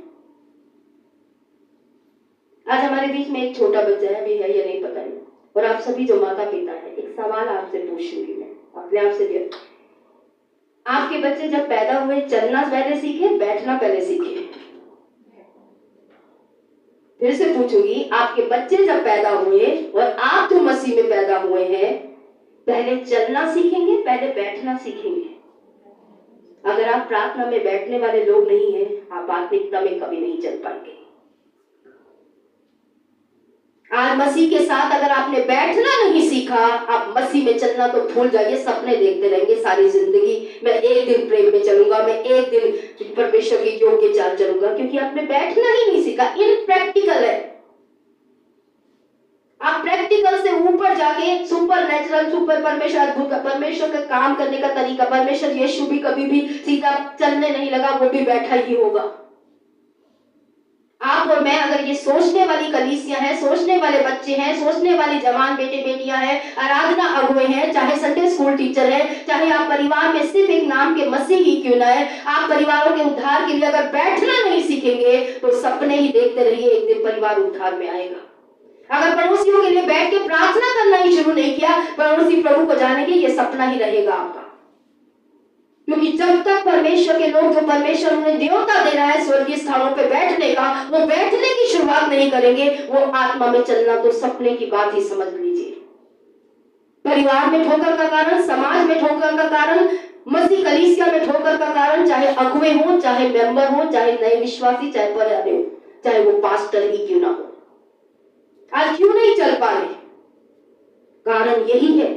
आज हमारे बीच में एक छोटा बच्चा है, अभी है या नहीं पता नहीं, और आप सभी जो माता पिता है, एक सवाल आपसे पूछूंगी मैं अपने आप से भी। आपके बच्चे जब पैदा हुए चलना पहले सीखे, बैठना पहले सीखे? फिर से पूछूंगी, आपके बच्चे जब पैदा हुए और आप जो मसीह में पैदा हुए हैं, पहले चलना सीखेंगे, पहले बैठना सीखेंगे? अगर आप प्रार्थना में बैठने वाले लोग नहीं हैं, आप आत्मिकता में कभी नहीं चल पाएंगे। आज मसीह के साथ अगर आपने बैठना नहीं सीखा, आप मसीह में चलना तो भूल जाइए, सपने देखते रहेंगे सारी जिंदगी। मैं एक दिन प्रेम में चलूंगा, मैं एक दिन परमेश्वर की योग्य चाल चलूंगा, क्योंकि आपने बैठना ही नहीं सीखा। इनप्रैक्टिकल है। आप प्रैक्टिकल से ऊपर जाके सुपर नेचुरल, सुपर परमेश्वर, अद्भुत परमेश्वर का काम करने का तरीका, परमेश्वर यीशु भी कभी भी सीधा चलने नहीं लगा, वो भी बैठा ही होगा। आप और मैं अगर ये सोचने वाली कलीसियां हैं, सोचने वाले बच्चे हैं, सोचने वाली जवान बेटे बेटियां हैं, आराधना अगुए हैं, चाहे संडे स्कूल टीचर है, चाहे आप परिवार में सिर्फ एक नाम के मसीह ही क्यों ना है, आप परिवारों के उद्धार के लिए अगर बैठना नहीं सीखेंगे तो सपने ही देखते रहिए, एक दिन परिवार उद्धार में आएगा। अगर पड़ोसियों के लिए बैठ के प्रार्थना करना ही शुरू नहीं किया, पड़ोसी प्रभु को जानेंगे, ये सपना ही रहेगा आपका। क्योंकि जब तक परमेश्वर के लोग, जो परमेश्वर उन्हें न्योता दे रहा है स्वर्गीय स्थानों पे बैठने का, वो बैठने की शुरुआत नहीं करेंगे, वो आत्मा में चलना तो सपने की बात ही समझ लीजिए। परिवार में ठोकर का कारण, समाज में ठोकर का कारण, मसीह कलीसिया में ठोकर का कारण, चाहे अगुवे हो, चाहे मेंबर हो, चाहे नए विश्वासी, चाहे पुराने हो, चाहे वो पास्टर ही क्यों ना हो, आज क्यों नहीं चल पा रहे? कारण यही है,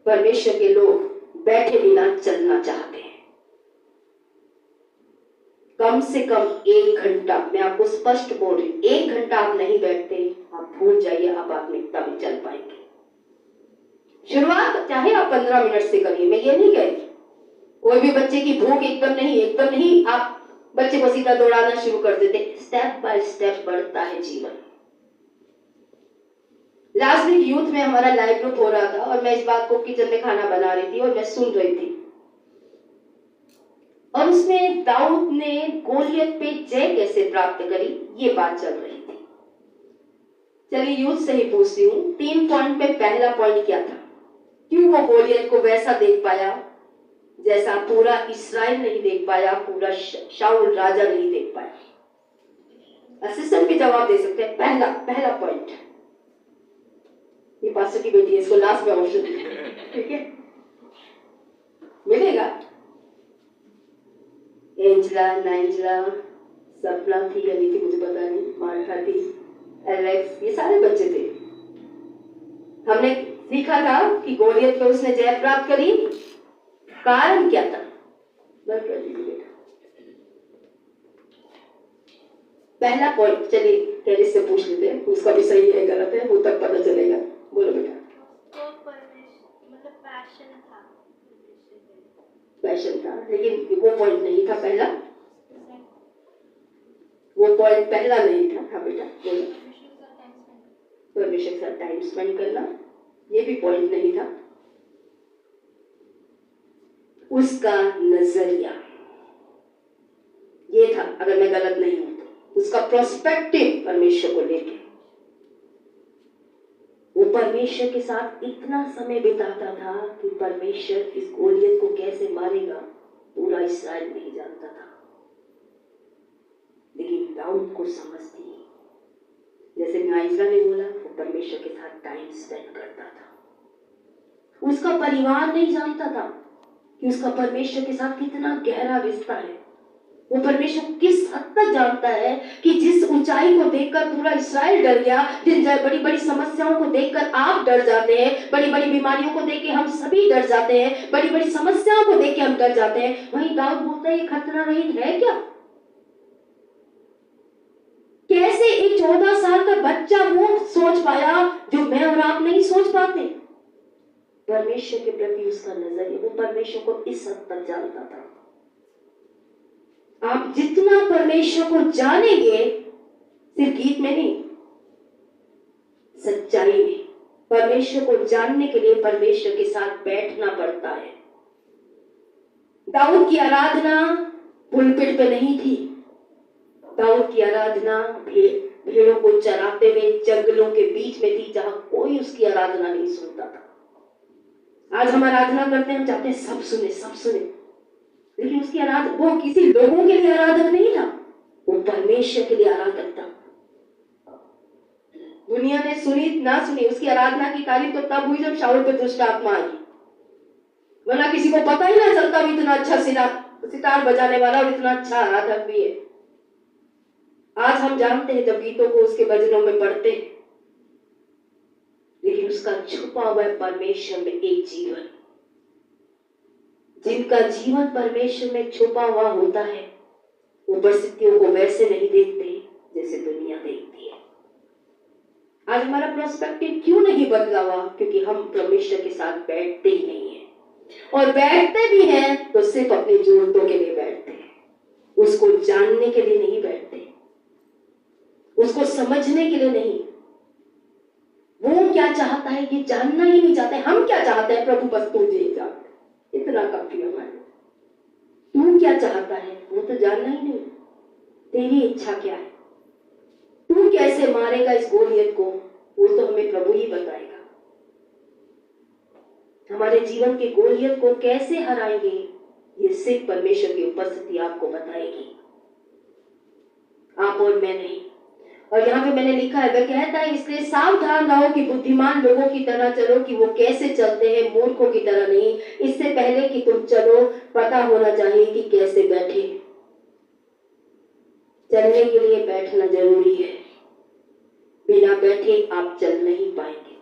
परमेश्वर के लोग बैठे बिना चलना चाहते हैं। कम से कम 1 घंटा, मैं आपको स्पष्ट बोल रही हूं, 1 घंटा आप नहीं बैठते, आप भूल जाइए आप आत्मिकता में चल पाएंगे। शुरुआत चाहे आप 15 मिनट से करिए, मैं ये नहीं कह रही। कोई भी बच्चे की भूख एकदम नहीं आप बच्चे को सीधा दौड़ाना शुरू कर देते। स्टेप बाय स्टेप बढ़ता है जीवन। लास्ट वीक यूथ में हमारा लाइव ग्रुप हो रहा था और मैं इस बात को किचन में खाना बना रही थी और मैं सुन रही थी, और उसमें दाऊद ने गोलियत पे जय कैसे प्राप्त करी, ये बात चल रही थी। चलिए यूथ से ही पूछती हूँ, 3 पॉइंट में पहला पॉइंट क्या था? क्यों वो गोलियत को वैसा देख पाया जैसा पूरा इस्राएल नहीं देख पाया, पूरा शाऊल राजा नहीं देख पाया? असिस्टेंट भी जवाब दे सकते हैं। पहला पॉइंट, ये पास्टर की बेटी है, इसको लास्ट में ऑप्शन ठीक है, मिलेगा। एंजला, नाइंजला, सपना थी या नहीं थी मुझे पता नहीं, मार्था थी, एलेक्स, ये सारे बच्चे थे। हमने सीखा था कि गोलियत पे उसने जय प्राप्त करी, कारण क्या था? पहला पॉइंट, चलिए कैरिस से पूछ लेते हैं, उसका भी सही है गलत है वो तक पता चलेगा। बोलो बेटा। मतलब पैशन था। पैशन था। लेकिन वो पॉइंट नहीं था पहला, वो पॉइंट पहला नहीं था। हाँ बेटा बोलो, परमेश्वर के साथ टाइम स्पेंड करना, ये भी पॉइंट नहीं था। उसका नजरिया ये था, अगर मैं गलत नहीं हूं तो, उसका प्रोस्पेक्टिव परमेश्वर को लेके। वो परमेश्वर के साथ इतना समय बिताता था कि परमेश्वर इस गोलियत को कैसे मारेगा पूरा इस्राएल नहीं जानता था, लेकिन दाऊद को समझ थी। जैसे गाइजरा ने बोला, वो परमेश्वर के साथ टाइम स्पेंड करता था। उसका परिवार नहीं जानता था कि उसका परमेश्वर के साथ कितना गहरा रिश्ता है। वो परमेश्वर किस हद तक जानता है कि जिस ऊंचाई को देखकर पूरा इस्राएल डर गया, जिन बड़ी बड़ी समस्याओं को देखकर आप डर जाते हैं, बड़ी बड़ी बीमारियों को देख के हम सभी डर जाते हैं, बड़ी बड़ी समस्याओं को देख के हम डर जाते हैं, वहीं दाऊद बोलता है ये खतरा रहित है क्या? कैसे एक 14 साल का बच्चा वो सोच पाया जो मैं और आप नहीं सोच पाते? परमेश्वर के प्रति उसका नजरिया, वो परमेश्वर को इस हद तक जानता था। आप जितना परमेश्वर को जानेंगे, सिर्फ गीत में नहीं, सच्चाई में, परमेश्वर को जानने के लिए परमेश्वर के साथ बैठना पड़ता है। दाऊद की आराधना पुलपिट पे नहीं थी। दाऊद की आराधना भेड़ों को चराते हुए जंगलों के बीच में थी, जहां कोई उसकी आराधना नहीं सुनता था। आज हम आराधना करते हैं, हम चाहते हैं सब सुने सब सुने, लेकिन उसकी आराधना, वो किसी लोगों के लिए आराधक नहीं था, वो परमेश्वर के लिए आराधक था। दुनिया ने सुनी ना सुनी, उसकी आराधना की तारीफ तो तब हुई जब शाऊल पे दुष्ट आत्मा आई, वरना किसी को पता ही ना चलता भी इतना अच्छा सितार बजाने वाला और इतना अच्छा आराधक भी है। आज हम जानते हैं जब गीतों को उसके भजनों में पढ़ते हैं, लेकिन उसका छुपा हुआ परमेश्वर में एक जीवन, जिनका जीवन परमेश्वर में छुपा हुआ होता है, वो परिस्थितियों को वैसे नहीं देखते जैसे दुनिया देखती है। आज हमारा पर्सपेक्टिव क्यों नहीं बदला हुआ? क्योंकि हम परमेश्वर के साथ बैठते ही नहीं है, और बैठते भी हैं तो सिर्फ अपनी जरूरतों के लिए बैठते हैं, उसको जानने के लिए नहीं बैठते, उसको समझने के लिए नहीं। वो क्या चाहता है ये जानना ही नहीं चाहते। हम क्या चाहते हैं? प्रभु बस तू जी जानते, इतना काफी हमारे। तू क्या चाहता है वो तो जानना ही नहीं। तेरी इच्छा क्या है? तू कैसे मारेगा इस गोलियत को, वो तो हमें प्रभु ही बताएगा। हमारे जीवन की गोलियत को कैसे हराएंगे, ये सिर्फ परमेश्वर की उपस्थिति आपको बताएगी, आप और मैं नहीं। और यहाँ पे मैंने लिखा है, वह कहता है इसलिए सावधान रहो कि बुद्धिमान लोगों की तरह चलो, कि वो कैसे चलते हैं, मूर्खों की तरह नहीं। इससे पहले कि तुम चलो, पता होना चाहिए कि कैसे बैठे। चलने के लिए बैठना जरूरी है, बिना बैठे आप चल नहीं पाएंगे,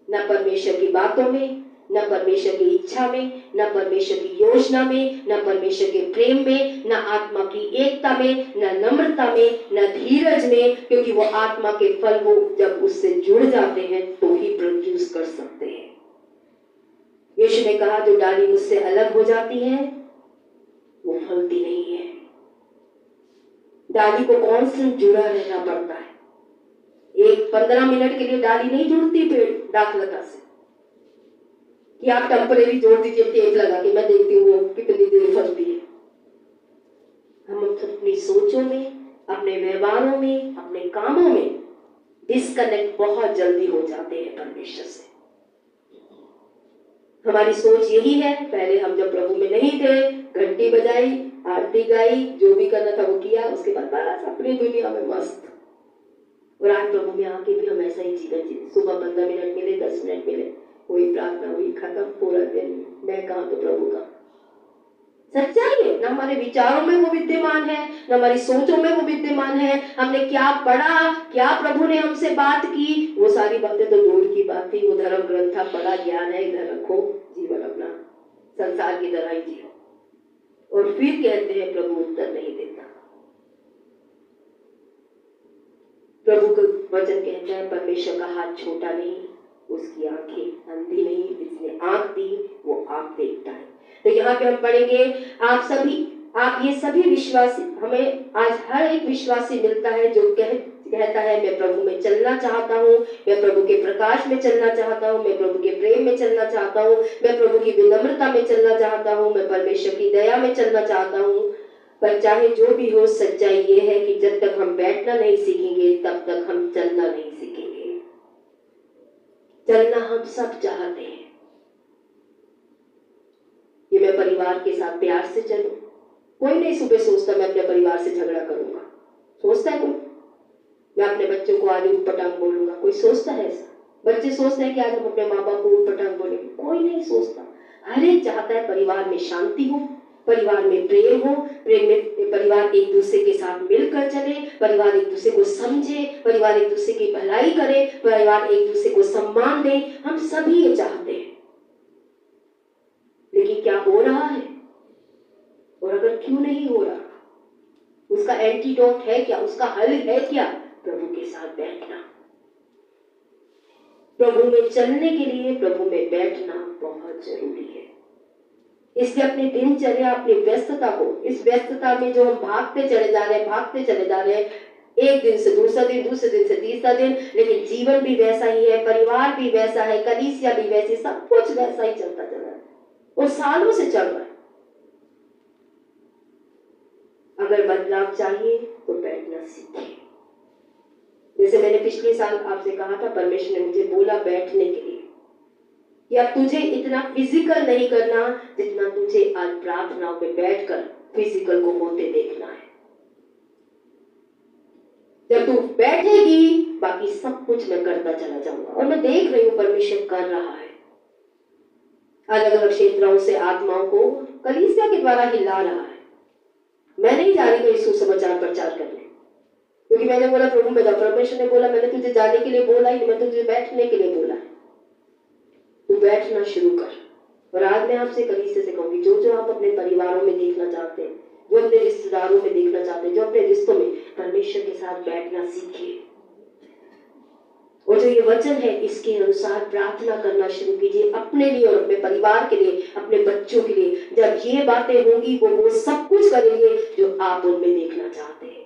न परमेश्वर की बातों में, न परमेश्वर की इच्छा में, न परमेश्वर की योजना में, न परमेश्वर के प्रेम में, न आत्मा की एकता में, न नम्रता में, न धीरज में, क्योंकि वो आत्मा के फल वो जब उससे जुड़ जाते हैं तो ही प्रोड्यूस कर सकते हैं। यीशु ने कहा जो डाली मुझसे अलग हो जाती है वो फलती नहीं है। डाली को कांस्टेंट जुड़ा रहना पड़ता है। एक 15 मिनट के लिए डाली नहीं जुड़ती पेड़ दाखलता से, कि आप टेम्परेरी जोड़ दीजिए टेप लगा के, मैं देखती हूँ वो कितनी देर फलती है। हम अपनी सोचों में, अपने व्यवहारों में, अपने कामों में डिस्कनेक्ट बहुत जल्दी हो जाते हैं परमेश्वर से। हमारी सोच यही है, पहले हम जब प्रभु में नहीं थे, घंटी बजाई, आरती गाई, जो भी करना था वो किया, उसके बाद बस अपनी दुनिया में मस्त। और आज प्रभु में आके भी हम ऐसा ही जीवन जी, सुबह 15 मिनट मिले, 10 मिनट मिले, कोई प्रार्थना हुई, खत्म, पूरा दिन मैं कहाँ तो प्रभु का। सच्चाई है ना, हमारे विचारों में वो विद्यमान है, ना हमारी सोचों में वो विद्यमान है। हमने क्या पढ़ा, क्या प्रभु ने हमसे बात की, वो सारी बातें तो दूर की बात थी। वो धर्म ग्रंथ था, बड़ा ज्ञान है, इधर रखो, जीवन अपना संसार की तरह ही जियो। और फिर कहते हैं प्रभु उत्तर नहीं देता। प्रभु का वचन कहता है परमेश्वर का हाथ छोटा नहीं, उसकी आंखें अंधी नहीं, जिसने आंख दी वो आंख देखता है। तो यहाँ पे हम पढ़ेंगे, आप ये सभी विश्वासी, हमें आज हर एक विश्वासी मिलता है जो कहता है मैं प्रभु में चलना चाहता हूँ, मैं प्रभु के प्रकाश में चलना चाहता हूँ, मैं प्रभु के प्रेम में चलना चाहता हूँ, मैं प्रभु की विनम्रता में चलना चाहता हूँ, मैं परमेश्वर की दया में चलना चाहता हूँ। पर चाहे जो भी हो, सच्चाई ये है कि जब तक हम बैठना नहीं सीखेंगे तब तक हम चलना नहीं सीखेंगे। चलना हम सब चाहते हैं, ये मैं परिवार के साथ प्यार से चलूं। कोई नहीं सुबह सोचता मैं अपने परिवार से झगड़ा करूंगा, सोचता है कोई? मैं अपने बच्चों को आज उटपटांग बोलूंगा, कोई सोचता है ऐसा? बच्चे सोचते हैं कि आज हम अपने माँ बाप को उटपटांग बोलेंगे, कोई नहीं सोचता। हर एक चाहता है परिवार में शांति हो, परिवार में प्रेम हो, प्रेम में परिवार एक दूसरे के साथ मिलकर चले, परिवार एक दूसरे को समझे, परिवार एक दूसरे की भलाई करे, परिवार एक दूसरे को सम्मान दे। हम सभी ये चाहते हैं, लेकिन क्या हो रहा है? और अगर क्यों नहीं हो रहा, उसका एंटीडोट है क्या? उसका हल है क्या? प्रभु के साथ बैठना। प्रभु में चलने के लिए प्रभु में बैठना बहुत जरूरी है। इसलिए अपनी दिनचर्या, अपनी व्यस्तता को, इस व्यस्तता में जो हम भागते चले जा रहे हैं, एक दिन से दूसरा दिन, दूसरे दिन से तीसरा दिन, लेकिन जीवन भी वैसा ही है, परिवार भी वैसा है, कलीसिया भी वैसी, सब कुछ वैसा ही चलता चल रहा है और सालों से चल रहा है। अगर बदलाव चाहिए तो बैठना सीखें। जैसे मैंने पिछले साल आपसे कहा था, परमेश्वर ने मुझे बोला बैठने के लिए कि अब तुझे इतना फिजिकल नहीं करना जितना तुझे आज प्रार्थनाओं में बैठकर फिजिकल को होते देखना है। जब तू बैठेगी बाकी सब कुछ मैं करता चला जाऊंगा, और मैं देख रही हूं परमेश्वर कर रहा है। अलग अलग क्षेत्रों से आत्माओं को कलीसिया के द्वारा हिला रहा है। मैं नहीं जा रही कोई सुसमाचार प्रचार करने, क्योंकि मैंने बोला प्रभु में जाओ। परमेश्वर ने बोला मैंने तुझे जाने के लिए बोला ही नहीं, मैं तुझे बैठने के लिए बोला है। तू बैठना शुरू कर। और आज मैं आपसे कलीसिया से कहूंगी, जो आप अपने परिवारों में देखना चाहते हैं, जो अपने रिश्तेदारों में देखना चाहते हैं, जो अपने रिश्तों में, परमेश्वर के साथ बैठना सीखिए। और जो ये वचन है इसके अनुसार प्रार्थना करना शुरू कीजिए, अपने लिए और अपने परिवार के लिए, अपने बच्चों के लिए। जब ये बातें होंगी वो सब कुछ करेंगे जो आप उनमें देखना चाहते हैं।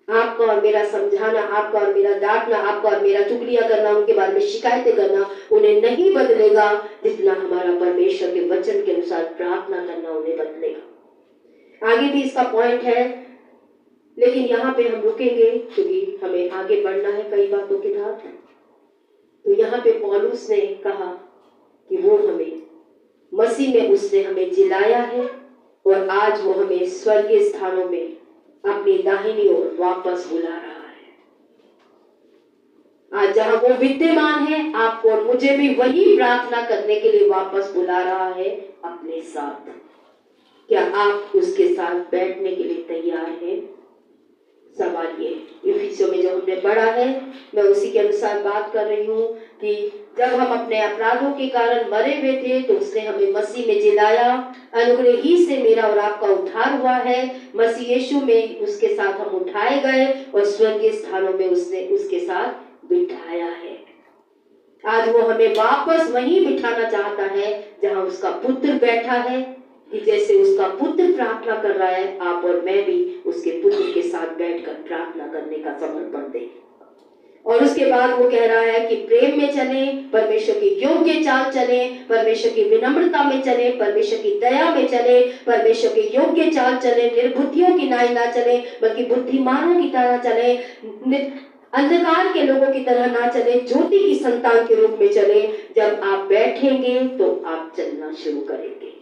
आपका और मेरा समझाना, आपका और मेरा डांटना, आपका और मेरा चुगलियां करना, उनके बारे में शिकायतें करना उन्हें नहीं बदलेगा, जितना हमारा परमेश्वर के वचन के अनुसार प्रार्थना करना उन्हें बदलेगा। आगे भी इसका पॉइंट है, लेकिन यहाँ पे हम रुकेंगे क्योंकि हमें आगे बढ़ना है कई बातों के साथ। तो यहाँ पे पौलुस ने कहा कि वो हमें मसीह में, उसने हमें जिलाया है और आज वो हमें स्वर्गीय स्थानों में अपनी दाहिनी ओर वापस बुला रहा है। आज जहां वो विद्यमान है, आपको और मुझे भी वही प्रार्थना करने के लिए वापस बुला रहा है अपने साथ। क्या आप उसके साथ बैठने के लिए तैयार हैं? सवाल ये इफिसियों में जो हमने पढ़ा है, मैं उसी के अनुसार बात कर रही हूँ कि जब हम अपने अपराधों के कारण मरे हुए थे तो उसने हमें मसीह में जिलाया। अनुग्रह ही से मेरा और आपका उद्धार हुआ है। मसीह यीशु में उसके साथ हम उठाए गए और स्वर्गीय स्थानों में उसने उसके साथ बिठाया है। आज वो हमें वापस वहीं बिठाना चाहता है जहां उसका पुत्र बैठा है, कि जैसे उसका पुत्र प्रार्थना कर रहा है, आप और मैं भी उसके पुत्र के साथ बैठकर प्रार्थना करने का समर्पण दें। और उसके बाद वो कह रहा है कि प्रेम में चले, परमेश्वर की योग्य चाल चले, परमेश्वर की विनम्रता में चले, परमेश्वर की दया में चले, परमेश्वर की योग्य चाल चले, निर्बुद्धियों की नाई ना चले बल्कि बुद्धिमानों की तरह चले, अंधकार के लोगों की तरह ना चले, ज्योति की संतान के रूप में चले। जब आप बैठेंगे तो आप चलना शुरू करेंगे।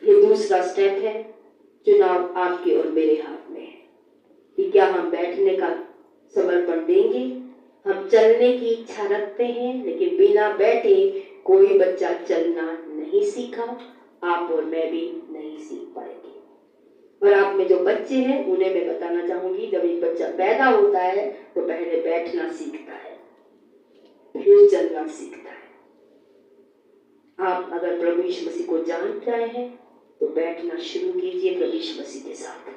ये दूसरा स्टेप है, चुनाव आपके और मेरे हाथ में है कि क्या हम बैठने का समर्पण देंगे। हम चलने की इच्छा रखते हैं, लेकिन बिना बैठे कोई बच्चा चलना नहीं सीखा, आप और मैं भी नहीं सीख पाएंगे। और आप में जो बच्चे हैं उन्हें मैं बताना चाहूंगी, जब एक बच्चा पैदा होता है तो पहले बैठना सीखता है, फिर चलना सीखता है। आप अगर प्रभु यीशु मसीह को जान रहे हैं तो बैठना शुरू कीजिए प्रभु यीशु मसीह के साथ।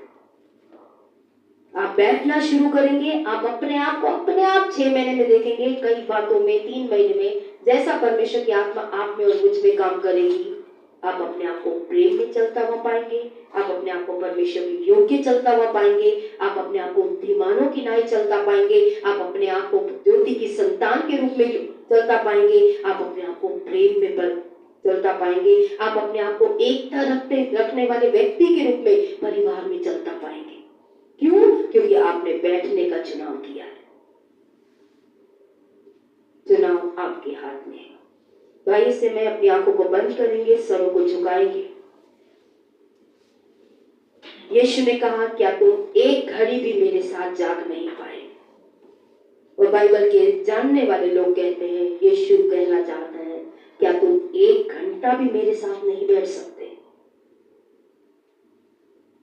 आप बैठना शुरू करेंगे, आप अपने आप को अपने आप 6 महीने में देखेंगे, कई बातों में 3 महीने में, जैसा परमेश्वर की आत्मा आप में और मुझ में काम करेगी, आप अपने आप को प्रेम में चलता हुआ पाएंगे, आप अपने आप को परमेश्वर के योग्य चलता हुआ पाएंगे, आप अपने आप को बुद्धिमानों की नाई चलता पाएंगे, आप अपने आप को ज्योति की संतान के रूप में चलता पाएंगे, आप अपने आप को प्रेम में चलता पाएंगे, आप अपने आप को एकता रखने वाले व्यक्ति के रूप में परिवार में चलता पाएंगे। क्यों? क्योंकि आपने बैठने का चुनाव किया है। चुनाव आपके हाथ में है। भाई से मैं अपनी आंखों को बंद करेंगे, सरों को झुकाएंगे। यीशु ने कहा, क्या तुम एक घड़ी भी मेरे साथ जाग नहीं पाए? और बाइबल के जानने वाले लोग कहते हैं, यीशु कहना चाहता है, क्या तुम 1 घंटा भी मेरे साथ नहीं बैठ सकते?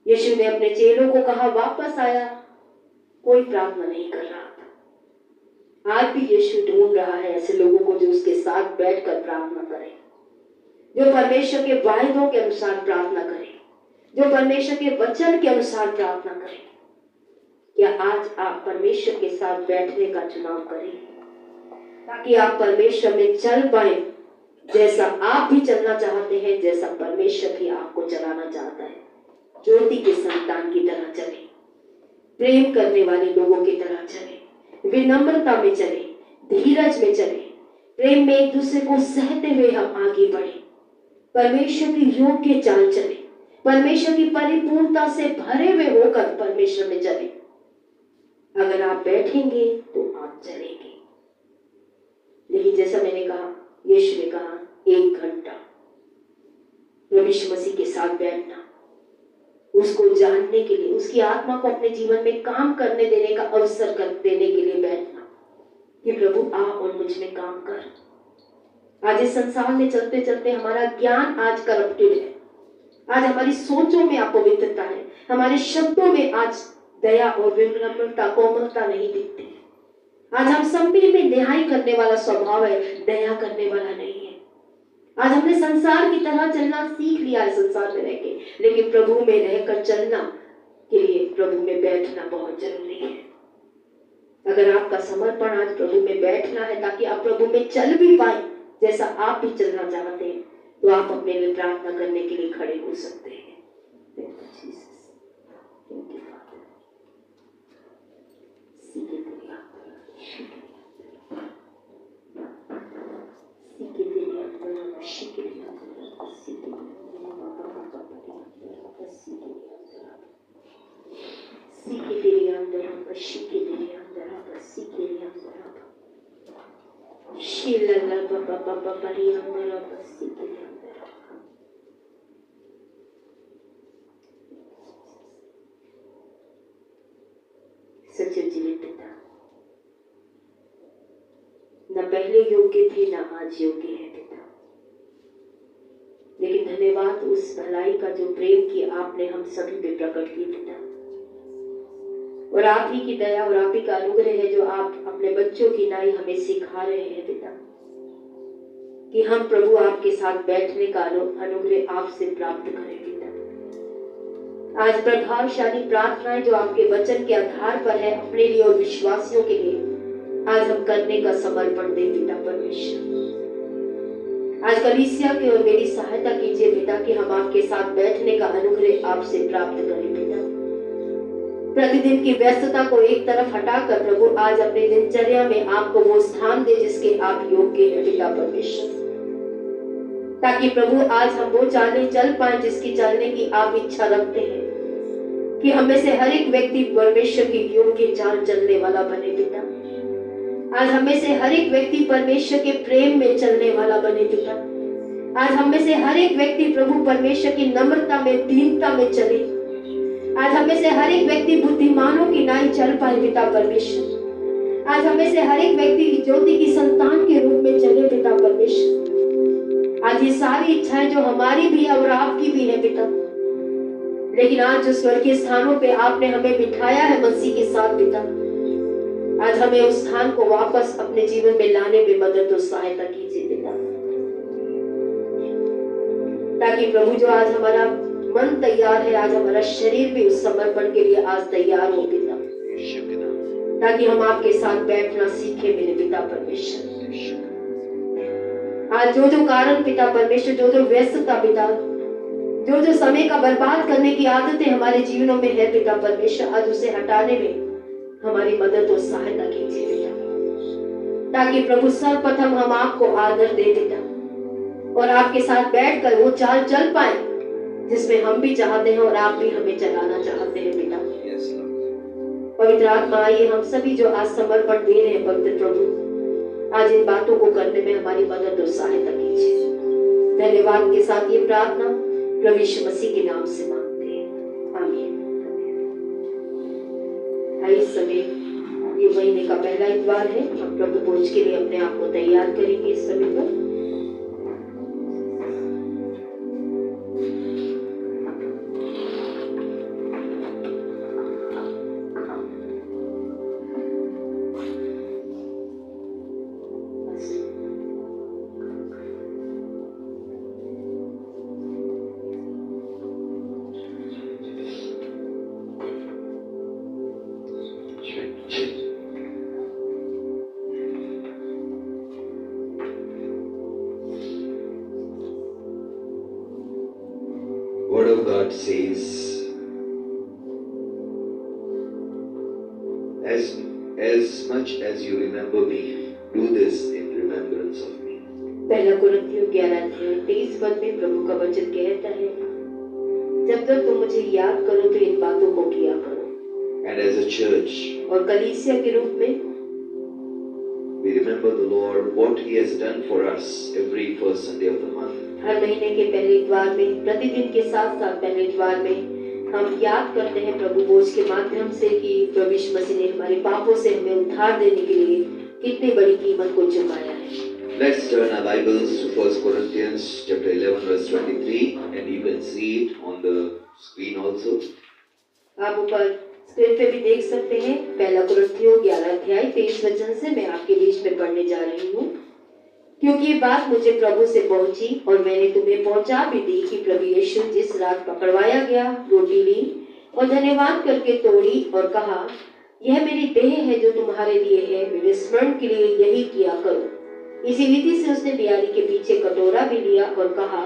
यीशु ने अपने चेलों को कहा, वापस आया, कोई प्रार्थना नहीं कर रहा था। आज भी यीशु ढूंढ रहा है ऐसे लोगों को जो उसके साथ बैठकर प्रार्थना करें, जो परमेश्वर के वायदों के अनुसार प्रार्थना करें, जो परमेश्वर के वचन के अनुसार प्रार्थना करें। क्या आज आप परमेश्वर के साथ बैठने का चुनाव करें, ताकि आप परमेश्वर में चल पाए, जैसा आप भी चलना चाहते हैं, जैसा परमेश्वर भी आपको चलाना चाहता है। ज्योति के संतान की तरह चले, प्रेम करने वाले लोगों की तरह चले, विनम्रता में चले, धीरज में चले, प्रेम में एक दूसरे को सहते हुए हम आगे बढ़े, परमेश्वर की योग्य चाल चले, परमेश्वर की परिपूर्णता से भरे हुए होकर परमेश्वर में चले। अगर आप बैठेंगे तो आप चलेंगे। लेकिन जैसा मैंने कहा, यीशु ने कहा 1 घंटा प्रभु यीशु मसीह के साथ बैठना, उसको जानने के लिए, उसकी आत्मा को अपने जीवन में काम करने देने का अवसर देने के लिए बैठना कि प्रभु आ और मुझ में काम कर। आज इस संसार में चलते चलते हमारा ज्ञान आज करप्टेड है, आज हमारी सोचों में अपवित्रता है, हमारे शब्दों में आज दया और विनम्रता, कोमलता नहीं दिखती। आज हम सब में न्याय करने वाला स्वभाव है, दया करने वाला नहीं है। आज हमने संसार की तरह चलना सीख लिया है संसार में रहकर, लेकिन प्रभु में रहकर चलना के लिए प्रभु में बैठना बहुत जरूरी है। अगर आपका समर्पण आज प्रभु में बैठना है ताकि आप प्रभु में चल भी पाए जैसा आप भी चलना चाहते हैं, तो आप अपने लिए प्रार्थना करने के लिए खड़े हो सकते हैं। सच्चे जीवित पिता, न पहले योग्य थे न आज योग्य है पिता, लेकिन धन्यवाद उस भलाई का जो प्रेम की आपने हम सभी पे प्रकट की पिता, और आप ही की दया और आप ही का अनुग्रह है जो आप अपने बच्चों की नाई हमें सिखा रहे हैं पिता, कि हम प्रभु आपके साथ बैठने का अनुग्रह आपसे प्राप्त करें पिता। आज प्रभावशाली प्रार्थनाएं जो आपके वचन के आधार पर है अपने लिए और विश्वासियों के लिए, आज हम करने का समर्पण दें पिता परमेश्वर। आज कलीसिया के और मेरी सहायता कीजिए पिता कि हम आपके साथ बैठने का अनुग्रह आपसे प्राप्त करें पिता। प्रतिदिन की व्यस्तता को एक तरफ हटाकर प्रभु आज अपने दिनचर्या में आपको वो स्थान दे जिसके आप योग्य हैं पिता परमेश्वर, ताकि प्रभु आज हम वो चालें चल पाए जिसकी चलने की आप इच्छा रखते हैं, कि हम में से हर एक व्यक्ति परमेश्वर की योग्य चाल चलने वाला बने पिता। आज हम में से हर एक व्यक्ति परमेश्वर के प्रेम में चलने वाला बने पिता। आज हम में से हर एक व्यक्ति प्रभु परमेश्वर की नम्रता में, दीनता में चले। आज हम में से हर एक व्यक्ति बुद्धिमानों की नाई चल पाए पिता परमेश्वर। आज हम में से हर एक व्यक्ति ज्योति की संतान के रूप में चले पिता परमेश्वर। आज ये सारी इच्छाएं जो हमारी भी है और आपकी भी है पिता, लेकिन आज जो स्वर्गीय स्थानों पे आपने हमें बिठाया है मसीह के साथ पिता, आज हमें उस स्थान को वापस अपने जीवन में लाने में मदद और सहायता कीजिए पिता, ताकि प्रभु जो आज हमारा मन तैयार है, आज हमारा शरीर भी उस समर्पण के लिए आज तैयार हो पिता। ताकि हम आपके साथ बैठना सीखे मेरे पिता परमेश्वर। आज जो जो कारण पिता परमेश्वर, जो जो व्यस्तता पिता, जो जो समय का बर्बाद करने की आदतें हमारे जीवनों में है पिता परमेश्वर, आज उसे हटाने में हमारी मदद और सहायता कीजिए पिता, ताकि प्रभु सर्वप्रथम हम आपको आदर दे पिता और आपके साथ बैठकर वो चाल चल पाए जिसमें हम भी चाहते हैं और आप भी हमें चलाना चाहते हैं पिता। पवित्र आत्मा, आइए हम सभी जो आज समर्पण दे रहे हैं पवित्र प्रभु, आज इन बातों को करने में हमारी मदद और सहायता कीजिए। धन्यवाद के साथ ये प्रार्थना प्रभु यीशु मसीह के नाम से मांगते हैं, आमीन। इस समय ये महीने का पहला इतवार है, हम प्रभु भोज के लिए अपने आप को तैयार करेंगे। इस समय पर Word of God says, as much as you remember me, do this in remembrance of me. पहला कुरिन्थियों 11:23 में प्रभु का वचन कहता है, जब तक तुम मुझे याद करो तो इन बातों को किया करो। And as a church, और कलीसिया के रूप में we remember the Lord, what He has done for us every first Sunday of the month. हर महीने के पहले इतवार में, प्रतिदिन के साथ साथ पहले इतवार में हम याद करते हैं प्रभु भोज के माध्यम से कि प्रभु यीशु मसीह ने हमारे पापों से हमें उद्धार देने के लिए कितनी बड़ी कीमत को चुकाया है। Let's turn our Bibles to 1 Corinthians chapter 11 verse 23, and you can see it on the screen also. आप ऊपर स्क्रीन पे भी देख सकते हैं। पहला कुरिन्थियों 11:23 से मैं आपके बीच में पढ़ने जा रही हूँ। क्योंकि ये बात मुझे प्रभु से पहुंची और मैंने तुम्हें पहुंचा भी दी कि प्रभु यीशु जिस रात पकड़वाया गया, रोटी ली और धन्यवाद करके तोड़ी और कहा, यह मेरी देह है जो तुम्हारे लिए है, मेरे स्मरण के लिए यही किया करो। इसी रीति से उसने बियारी के पीछे कटोरा भी लिया और कहा,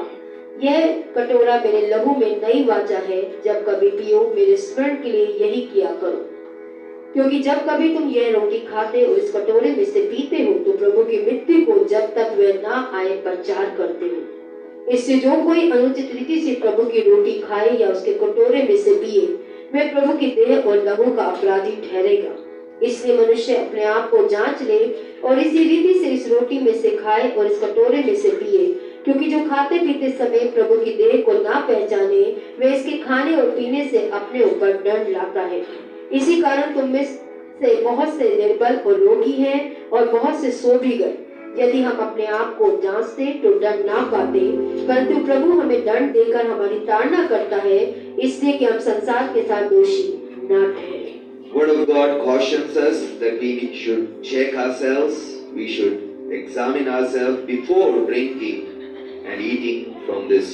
यह कटोरा मेरे लहू में नई वाचा है, जब कभी पियो मेरे स्मरण के लिए यही किया करो। क्योंकि जब कभी तुम यह रोटी खाते और इस कटोरे में से पीते हो तो प्रभु की मृत्यु को जब तक वह ना आए प्रचार करते हो। इससे जो कोई अनुचित रीति से प्रभु की रोटी खाए या उसके कटोरे में से पिए, वह प्रभु की देह और लहू का अपराधी ठहरेगा। इसलिए मनुष्य अपने आप को जांच ले और इसी रीति से इस रोटी में से खाए और इस कटोरे में से पिए, क्योंकि जो खाते पीते समय प्रभु की देह को ना पहचाने, वह इसके खाने और पीने से अपने ऊपर दंड लाता है। इसी कारण तुम में से बहुत से निर्बल और रोगी हैं और बहुत से सो भी गए। यदि हम अपने आप को जांचते तो दंड ना पाते, परंतु प्रभु हमें दंड देकर हमारी ताड़ना करता है, इसलिए कि हम संसार के साथ दोषी ना ठहरे। Word of God cautions us that we should check ourselves, we should examine ourselves before drinking and eating from this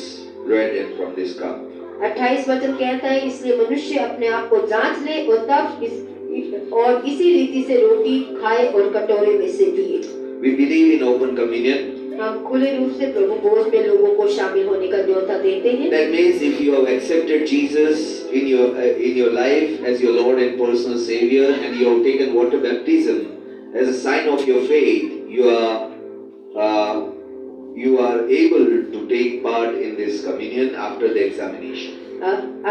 bread and from this cup. 28 वचन कहता है, इसलिए मनुष्य अपने आप को जांच ले और तब इसी रीति से रोटी खाए और कटोरे में से पिए। We believe in open communion. हम खुले रूप से प्रभु भोज में लोगों को शामिल होने का न्योता देते हैं। That means if you have accepted Jesus in your life as your Lord and personal Savior, and you have taken water baptism as a sign of your faith, you are able to take part in this communion after the examination.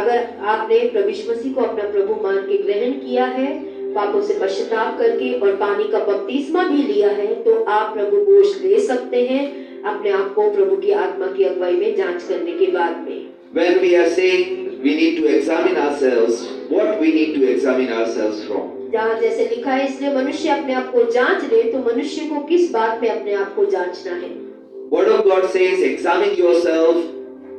अगर आपने प्रभु यीशु मसीह को अपना प्रभु मान के ग्रहण किया है, पापों से पश्चाताप करके और पानी का बपतिस्मा भी लिया है, तो आप प्रभु भोज ले सकते हैं अपने आप को प्रभु की आत्मा की अगुवाई में जांच करने के बाद में। When we are saying we need to examine ourselves, what we need to examine ourselves from? जहाँ जैसे लिखा है, इसलिए मनुष्य अपने आप को जांच ले, तो मनुष्य को किस बात में अपने आप को जांचना है? Word of God says, examine yourself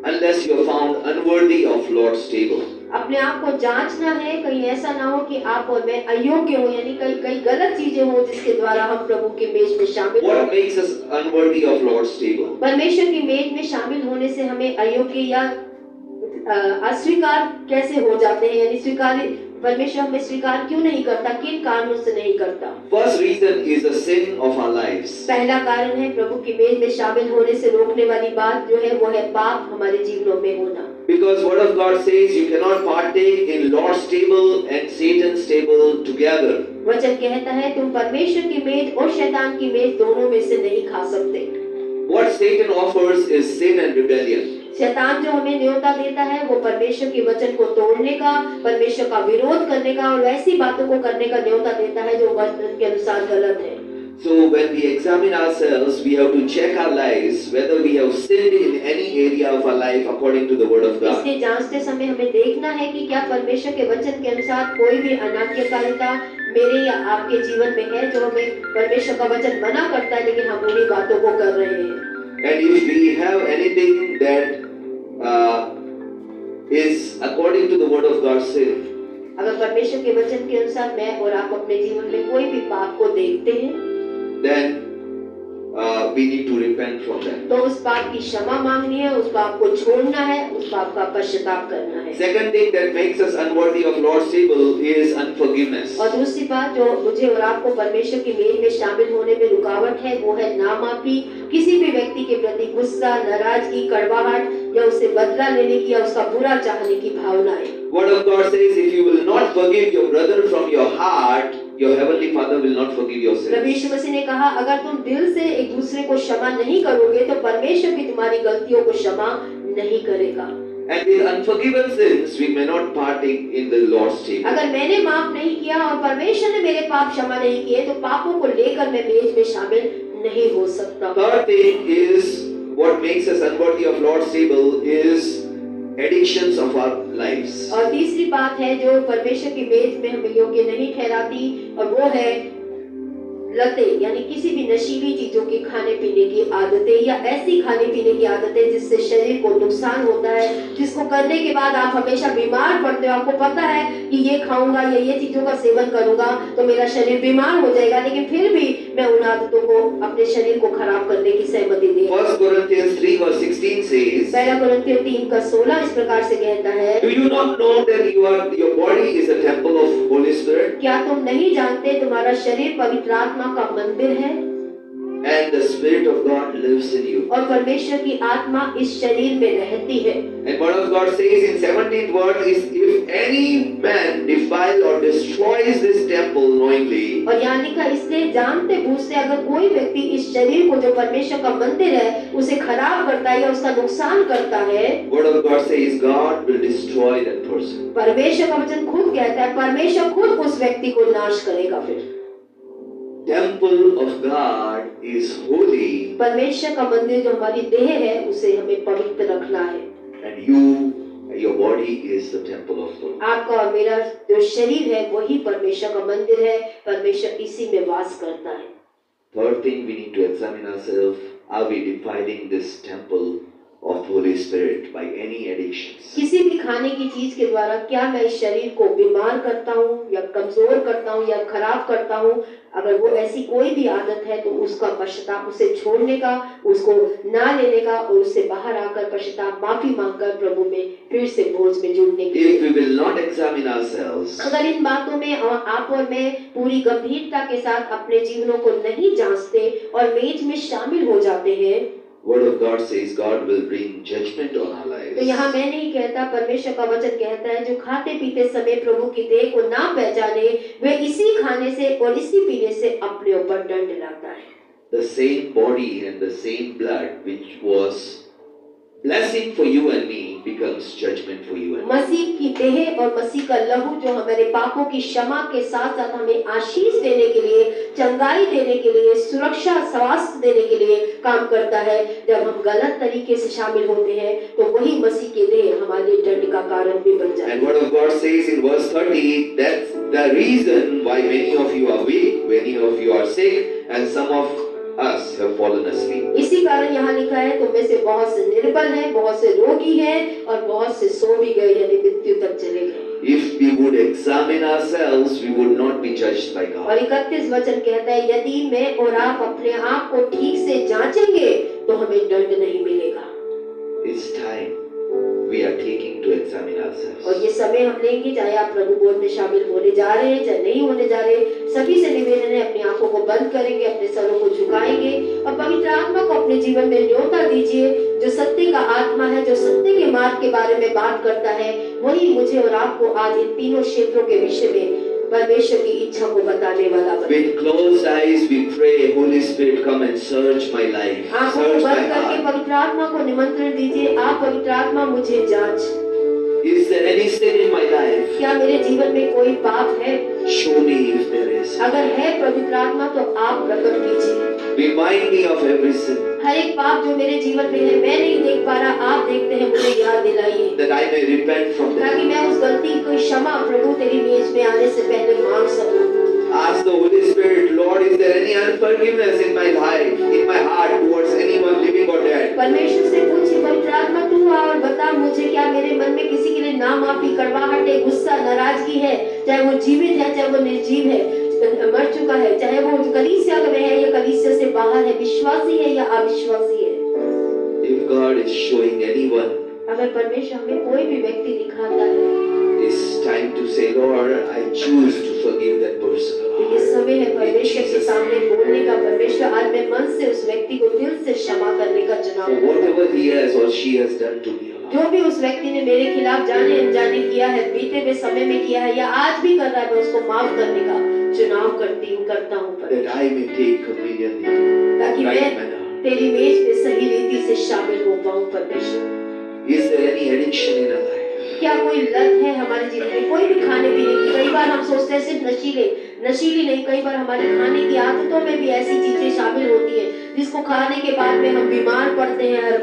unless you are found unworthy of Lord's table. अपने आप को जांचना है, कहीं ऐसा ना हो कि आप और मैं अयोग्य हो, यानी कई गलत चीजें हो जिसके द्वारा हम प्रभु के मेज में शामिल हो। What makes us unworthy of Lord's table? परमेश्वर की मेज में शामिल होने से हमें अयोग्य या अस्वीकार कैसे हो जाते हैं, यानी स्वीकार परमेश्वर हमें स्वीकार क्यों नहीं करता, किन कारणों से नहीं करता? First reason is the sin of our lives. पहला कारण है प्रभु की मेज में शामिल होने से रोकने वाली बात जो है वो है पाप हमारे जीवनों में होना। Because word of God says you cannot partake in Lord's table and Satan's table together. वचन कहता है तुम परमेश्वर की मेज और शैतान की मेज दोनों में से नहीं खा सकते। What Satan offers is sin and rebellion. शैतान जो हमें न्योता देता है वो परमेश्वर के वचन को तोड़ने का, परमेश्वर का विरोध करने का और ऐसी बातों को करने का न्योता देता है जो वचन के अनुसार गलत है। So when we examine ourselves, we have to check our lives whether we have sinned in any area of our life according to the word of God. इसलिए जांचते समय हमें देखना है कि क्या परमेश्वर के वचन के अनुसार कोई भी अनाज्ञाकारिता मेरे या आपके जीवन में है जो हमें परमेश्वर का वचन मना करता है लेकिन हम उन्हीं बातों को कर रहे हैं। And if we have anything that is according to the word of God sin, अगर परमेश्वर के वचन के अनुसार मैं और आप अपने जीवन में कोई भी पाप को देखते हैं then we need to repent from that. तो उस पाप की क्षमा मांगनी है, उस पाप को छोड़ना है, उस पाप का पश्चाताप करना है। Second thing that makes us unworthy of Lord's table is unforgiveness. और दूसरी बात जो मुझे और आपको परमेश्वर की मेज में शामिल होने में रुकावट है वो है नामाफी, किसी भी व्यक्ति के प्रति गुस्सा, नाराजगी, कड़वाहट या उससे बदला लेने की या उसका बुरा चाहने की भावनाएं। Word of God says if you will not forgive your brother from your heart, your heavenly Father will not forgive your sins. प्रभु यीशु मसीह ने कहा अगर तुम दिल से एक दूसरे को क्षमा नहीं करोगे तो परमेश्वर भी तुम्हारी गलतियों को क्षमा नहीं करेगा। And with unforgiven sins, we may not partake in the Lord's table. अगर मैंने माफ नहीं किया और परमेश्वर ने मेरे पाप क्षमा नहीं किए तो पापों को लेकर मैं मेज में शामिल नहीं हो सकता। Third thing is what makes us unworthy of Lord's table is addictions of our lives. और तीसरी बात है जो परमेश्वर की मेज में हमें योग्य नहीं ठहराती और वो है लतें, यानी किसी भी नशीली चीजों की खाने पीने की आदतें या ऐसी खाने पीने की आदतें जिससे शरीर को नुकसान होता है, जिसको करने के बाद आप हमेशा बीमार पड़ते हो। आपको पता है कि ये खाऊंगा या ये चीजों का सेवन करूंगा तो मेरा शरीर बीमार हो जाएगा, लेकिन फिर भी मैं उन आदतों को अपने शरीर को खराब करने की सहमति दे। 1 Corinthians 3:16 says, 1 कुरिन्थियों 3:16 इस प्रकार से कहता है, Do you not know that your body is a temple of Holy Spirit क्या तुम नहीं जानते तुम्हारा शरीर पवित्र आत्मा का मंदिर है and the Spirit of God lives in you? और परमेश्वर की आत्मा इस शरीर में रहती है। And word of God says in 17th verse is if any man defile or destroys this temple knowingly, और यहाँ लिखा इसलिए जानते बूझते अगर कोई व्यक्ति इस शरीर को जो परमेश्वर का मंदिर है उसे खराब करता है या उसका नुकसान करता है, word of God says God will destroy that person. परमेश्वर का वचन खुद कहता है परमेश्वर खुद उस व्यक्ति को नाश करेगा। फिर Temple of God is holy परमेश्वर का मंदिर जो हमारी देह है उसे हमें पवित्र रखना है। and your body is the temple of God. आपका और मेरा जो शरीर है वही परमेश्वर का मंदिर है, परमेश्वर इसी में वास करता है। Third thing, we need to examine ourselves. Are we defiling this temple of Holy Spirit by any addictions? किसी भी खाने की चीज के द्वारा क्या मैं इस शरीर को बीमार करता हूँ या कमजोर करता हूँ या खराब करता हूँ? अगर वो ऐसी कोई भी आदत है तो उसका पश्चाताप, उसे छोड़ने का, उसको ना लेने का और उससे बाहर आकर पश्चाताप माफी मांगकर प्रभु में फिर से भोज में जुड़ने के If we will not examine ourselves, अगर इन बातों में आप और मैं पूरी गंभीरता के साथ अपने जीवनों को नहीं जांचते और मेज में शामिल हो जाते हैं, Word of God says God will bring judgment on our lives. तो यहाँ मैं नहीं कहता, परमेश्वर का वचन कहता है जो खाते पीते समय प्रभु की देह को ना पहचाने वे इसी खाने से और इसी पीने से अपने ऊपर दंड लाता है। The same body and the same blood which was blessing for you and me becomes judgment for you and me. मसीह की देह और मसीह का लहू जो हमारे पापों की क्षमा के साथ साथ हमें आशीष देने के लिए, चंगाई देने के लिए, सुरक्षा, स्वास्थ्य देने के लिए काम करता है। जब हम गलत तरीके से शामिल होते हैं तो वही मसीह की देह हमारे लिए दंड का कारण भी बन जाता है। And word of God says in verse 30 that's the reason why many of you are weak, many of you are sick, and some of us have fallen asleep. इसी कारण यहाँ लिखा है तुम में से बहुत से निर्बल हैं, बहुत से रोगी हैं और बहुत से सो भी गए, यानी मृत्यु तक चले गए। If we would examine ourselves, we would not be judged by God. और 31 वचन कहता है यदि मैं और आप अपने आप को ठीक से जांचेंगे तो हमें दंड नहीं मिलेगा। It's time we are taking to examine ourselves. और ये समय हम लेंगे, चाहे आप प्रभु बोध में शामिल होने जा रहे हैं चाहे नहीं होने जा रहे, सभी से निवेदन है अपनी आंखों को बंद करेंगे, अपने सरों को झुकाएंगे और पवित्र आत्मा को अपने जीवन में न्योता दीजिए। जो सत्य का आत्मा है, जो सत्य के मार्ग के बारे में बात करता है, वही मुझे और आपको आज इन तीनों क्षेत्रों के विषय में परमेश्वर की इच्छा को बताने वाला बने। With closed eyes we pray, Holy Spirit come and search my life, आंखों को search my बंद करके heart. पवित्र आत्मा को निमंत्रण दीजिए, आप पवित्र आत्मा मुझे जांच। Is there any sin in my life? क्या मेरे जीवन में कोई पाप है? Show me if there is. अगर है पवित्र आत्मा तो आप प्रकट कीजिए। Remind me of every sin, हर एक पाप जो मेरे जीवन में है, मैं नहीं देख पा रहा, आप देखते हैं, मुझे याद दिलाइए that I may repent from ताकि them. मैं उस गलती को क्षमा प्रभु तेरी मेज में आने से पहले मांग सकूं। Ask the Holy Spirit, Lord, is there any unforgiveness in my life, in my heart towards anyone living or dead? परमेश्वर से पूछिए, पवित्र आत्मा तू आ और बता मुझे, क्या मेरे मन में किसी के लिए नामाफी, कड़वाहट है, गुस्सा, नाराजगी है, चाहे वो जीवित है चाहे वो निर्जीव है, मर चुका है, चाहे वो कलीसिया में है या कलीसिया से बाहर है, विश्वासी है या अविश्वासी है। If God is showing anyone, अगर परमेश्वर हमें कोई भी व्यक्ति दिखाता है, it's time to say, Lord, I choose to forgive that person. तो ये समय है परमेश्वर के सामने बोलने का। परमेश्वर आज मैं मन से उस व्यक्ति को दिल से क्षमा करने का चुनाव For करता हूं। whatever he has or she has done to me. जो भी उस व्यक्ति ने मेरे खिलाफ जाने अनजाने किया है, बीते हुए समय में किया है या आज भी कर रहा है, मैं उसको माफ करने का चुनाव करता हूँ That I may take communion ताकि in मैं right manner. तेरी मेज पे सही रीति से शामिल हो पाऊँ। परमेश्वर, Is there any addiction in our life? क्या कोई लत है हमारे जीवन में, कोई भी खाने पीने की? कई बार हम सोचते हैं सिर्फ नशीली नहीं, कई बार हमारे खाने की आदतों में भी ऐसी चीजें शामिल होती हैं जिसको खाने के बाद में हम बीमार पड़ते हैं। हर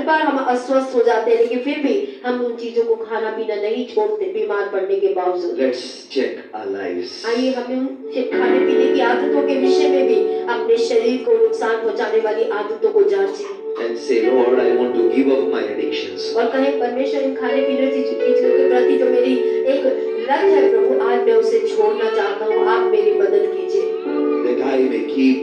बार हम अस्वस्थ हो जाते हैं, लेकिन फिर भी हम उन चीजों को खाना पीना नहीं छोड़ते बीमार पड़ने के बावजूद। Let's check our lives. आइए हम उन खाने पीने की आदतों के विषय में भी अपने शरीर को नुकसान पहुंचाने वाली आदतों को जांचें And say, Lord, I want to give up my addictions. और कहें, परमेश्वर इन खाने पीने की चीजों के प्रति जो मेरी एक लत है प्रभु, आज मैं उसे छोड़ना चाहता हूँ, आप मेरी मदद कीजिए That I may keep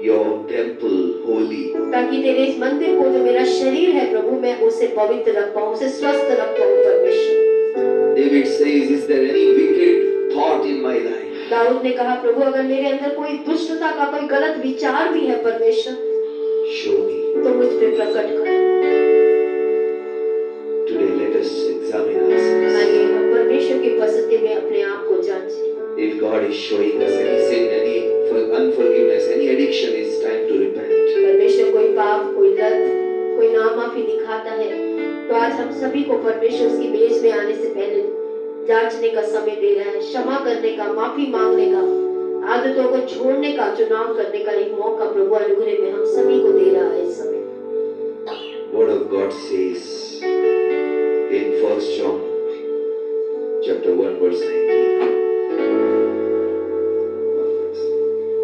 your temple holy. ताकि तेरे इस मंदिर को, जो मेरा शरीर है प्रभु, मैं उसे पवित्र रख पाऊँ, उसे स्वस्थ रख पाऊँ। परमेश्वर, David says, is there any wicked thought in my life? Dawood ने कहा, प्रभु अगर मेरे अंदर कोई दुष्टता का कोई गलत विचार भी है परमेश्वर, Show me. तो मुझ पे प्रकट कर। Today let us examine ourselves. आइए हम परमेश्वर की उपस्थिति में अपने आप को जांचें। If God is showing us any sin, any unforgiveness, any addiction, it's time to repent. परमेश्वर कोई पाप, कोई लत, कोई नामाफी दिखाता है, तो आज हम सभी को परमेश्वर उसकी मेज में आने से पहले जांचने का समय दे रहा है, क्षमा करने का, माफी मांगने का, आदतों को छोड़ने का, चुनाव करने का एक मौका प्रभु अनुग्रह में हम सभी को दे रहा है इस समय। Word of God says in 1 John chapter 1 verse 19.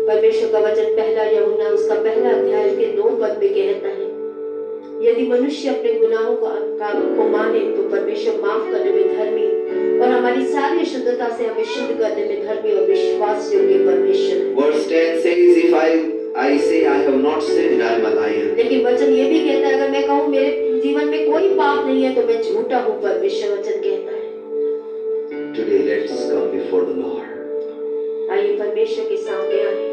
परमेश्वर का वचन पहला यूहन्ना उसका पहला अध्याय के 9 पद में कहता है, यदि मनुष्य अपने गुनाहों को माने तो परमेश्वर माफ करने में धर्मी और हमारी सारी शुद्धता से हमें शुद्ध करने में धर्मी और विश्वास योग्य परमेश्वर है। Verse 10 says, if I say I have not sinned, I am a liar. लेकिन वचन ये भी कहता है, अगर मैं कहूँ मेरे जीवन में कोई पाप नहीं है तो मैं झूठा हूँ। परमेश्वर वचन कहता है। Today let's come before the Lord. आइए परमेश्वर के सामने आए।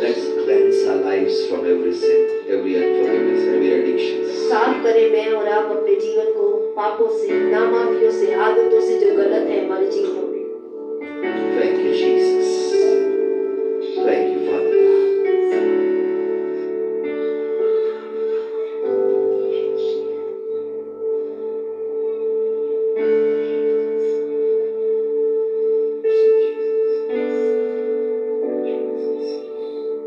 Let's cleanse our lives from every sin, every unforgiveness, every addiction. साफ करें मैं और आप अपने जीवन को पापों से, नामाफियों से, आदतों से जो गलत है हमारे जीवन में। Thank you, Jesus. Thank you, Father God.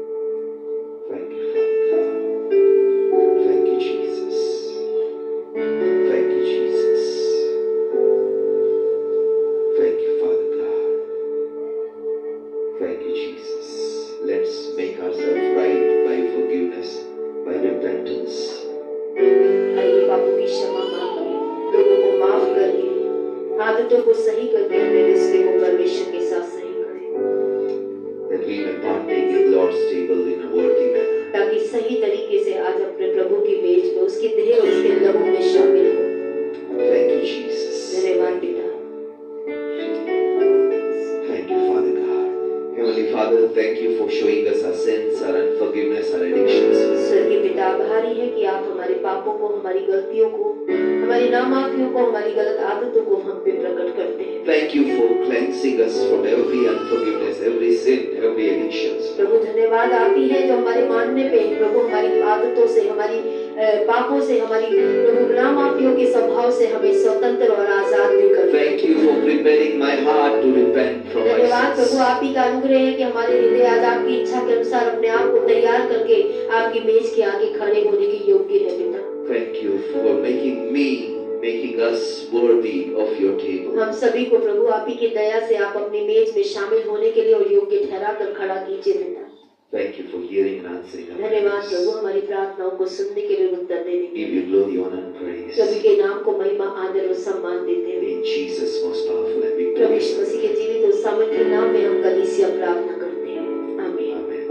Thank you, Father God. Thank you, Jesus. Thank you, Jesus. Thank you, Father God. Thank you, Jesus. Let's make ourselves right by forgiveness, by repentance. आइए बापू की क्षमा मांगिए, लोगों को माफ करिए, आदतों को सही करके अपने रिश्ते को परमेश्वर के साथ सही करें, That we may partake in Lord's table in a worthy manner. ताकि सही तरीके से आज अपने प्रभु की मेज में उसकी देह और उसके लहू में शामिल Father, thank you for showing us our sins, our unforgiveness, our addictions. स्वर्गीय पिता, आभारी है कि आप हमारे पापों को, हमारी गलतियों को, हमारी नामाफियों को, हमारी गलत आदतों को हम पे प्रकट करते हैं। Thank you for cleansing us from every unforgiveness, every sin, every addictions. प्रभु धन्यवाद आप ही हैं जो हमारे मानने पे प्रभु हमारी आदतों से, हमारी पापों से, हमारी प्रभु नामाफियों के स्वभाव से हमें स्वतंत्र और आजाद भी करते हैं। Thank you for preparing my heart to repent from my धन्यवाद प्रभु sins. आप ही का अनुग्रह है कि हमारे हृदय आज आपकी इच्छा के अनुसार अपने आप को तैयार करके आपकी मेज के आगे खड़े होने के योग्य है पिता। Thank you for making us worthy of your table. हम सभी को प्रभु आप ही की दया से आप अपनी मेज में शामिल होने के लिए और योग्य ठहरा कर खड़ा कीजिए पिता। Thank you for hearing and answering our धन्यवाद prayers. प्रभु हमारी प्रार्थनाओं को सुनने के लिए उत्तर देने के Give लिए। you glory, honor, and praise. सभी के नाम को महिमा, आदर और सम्मान देते हुए In Jesus' most powerful and Prabhu victorious यीशु मसीह के जीवित और सामर्थ्य नाम में हम कलीसिया प्रार्थना करते हैं। आमीन। Amen.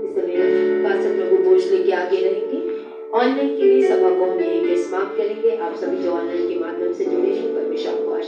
इस समय पास्टर प्रभु बोझ लेके आगे रहेंगे। ऑनलाइन के लिए सभा को हम यहीं पे समाप्त करेंगे। आप सभी जो ऑनलाइन के माध्यम से जुड़े हैं, परमेश्वर आपको आशीष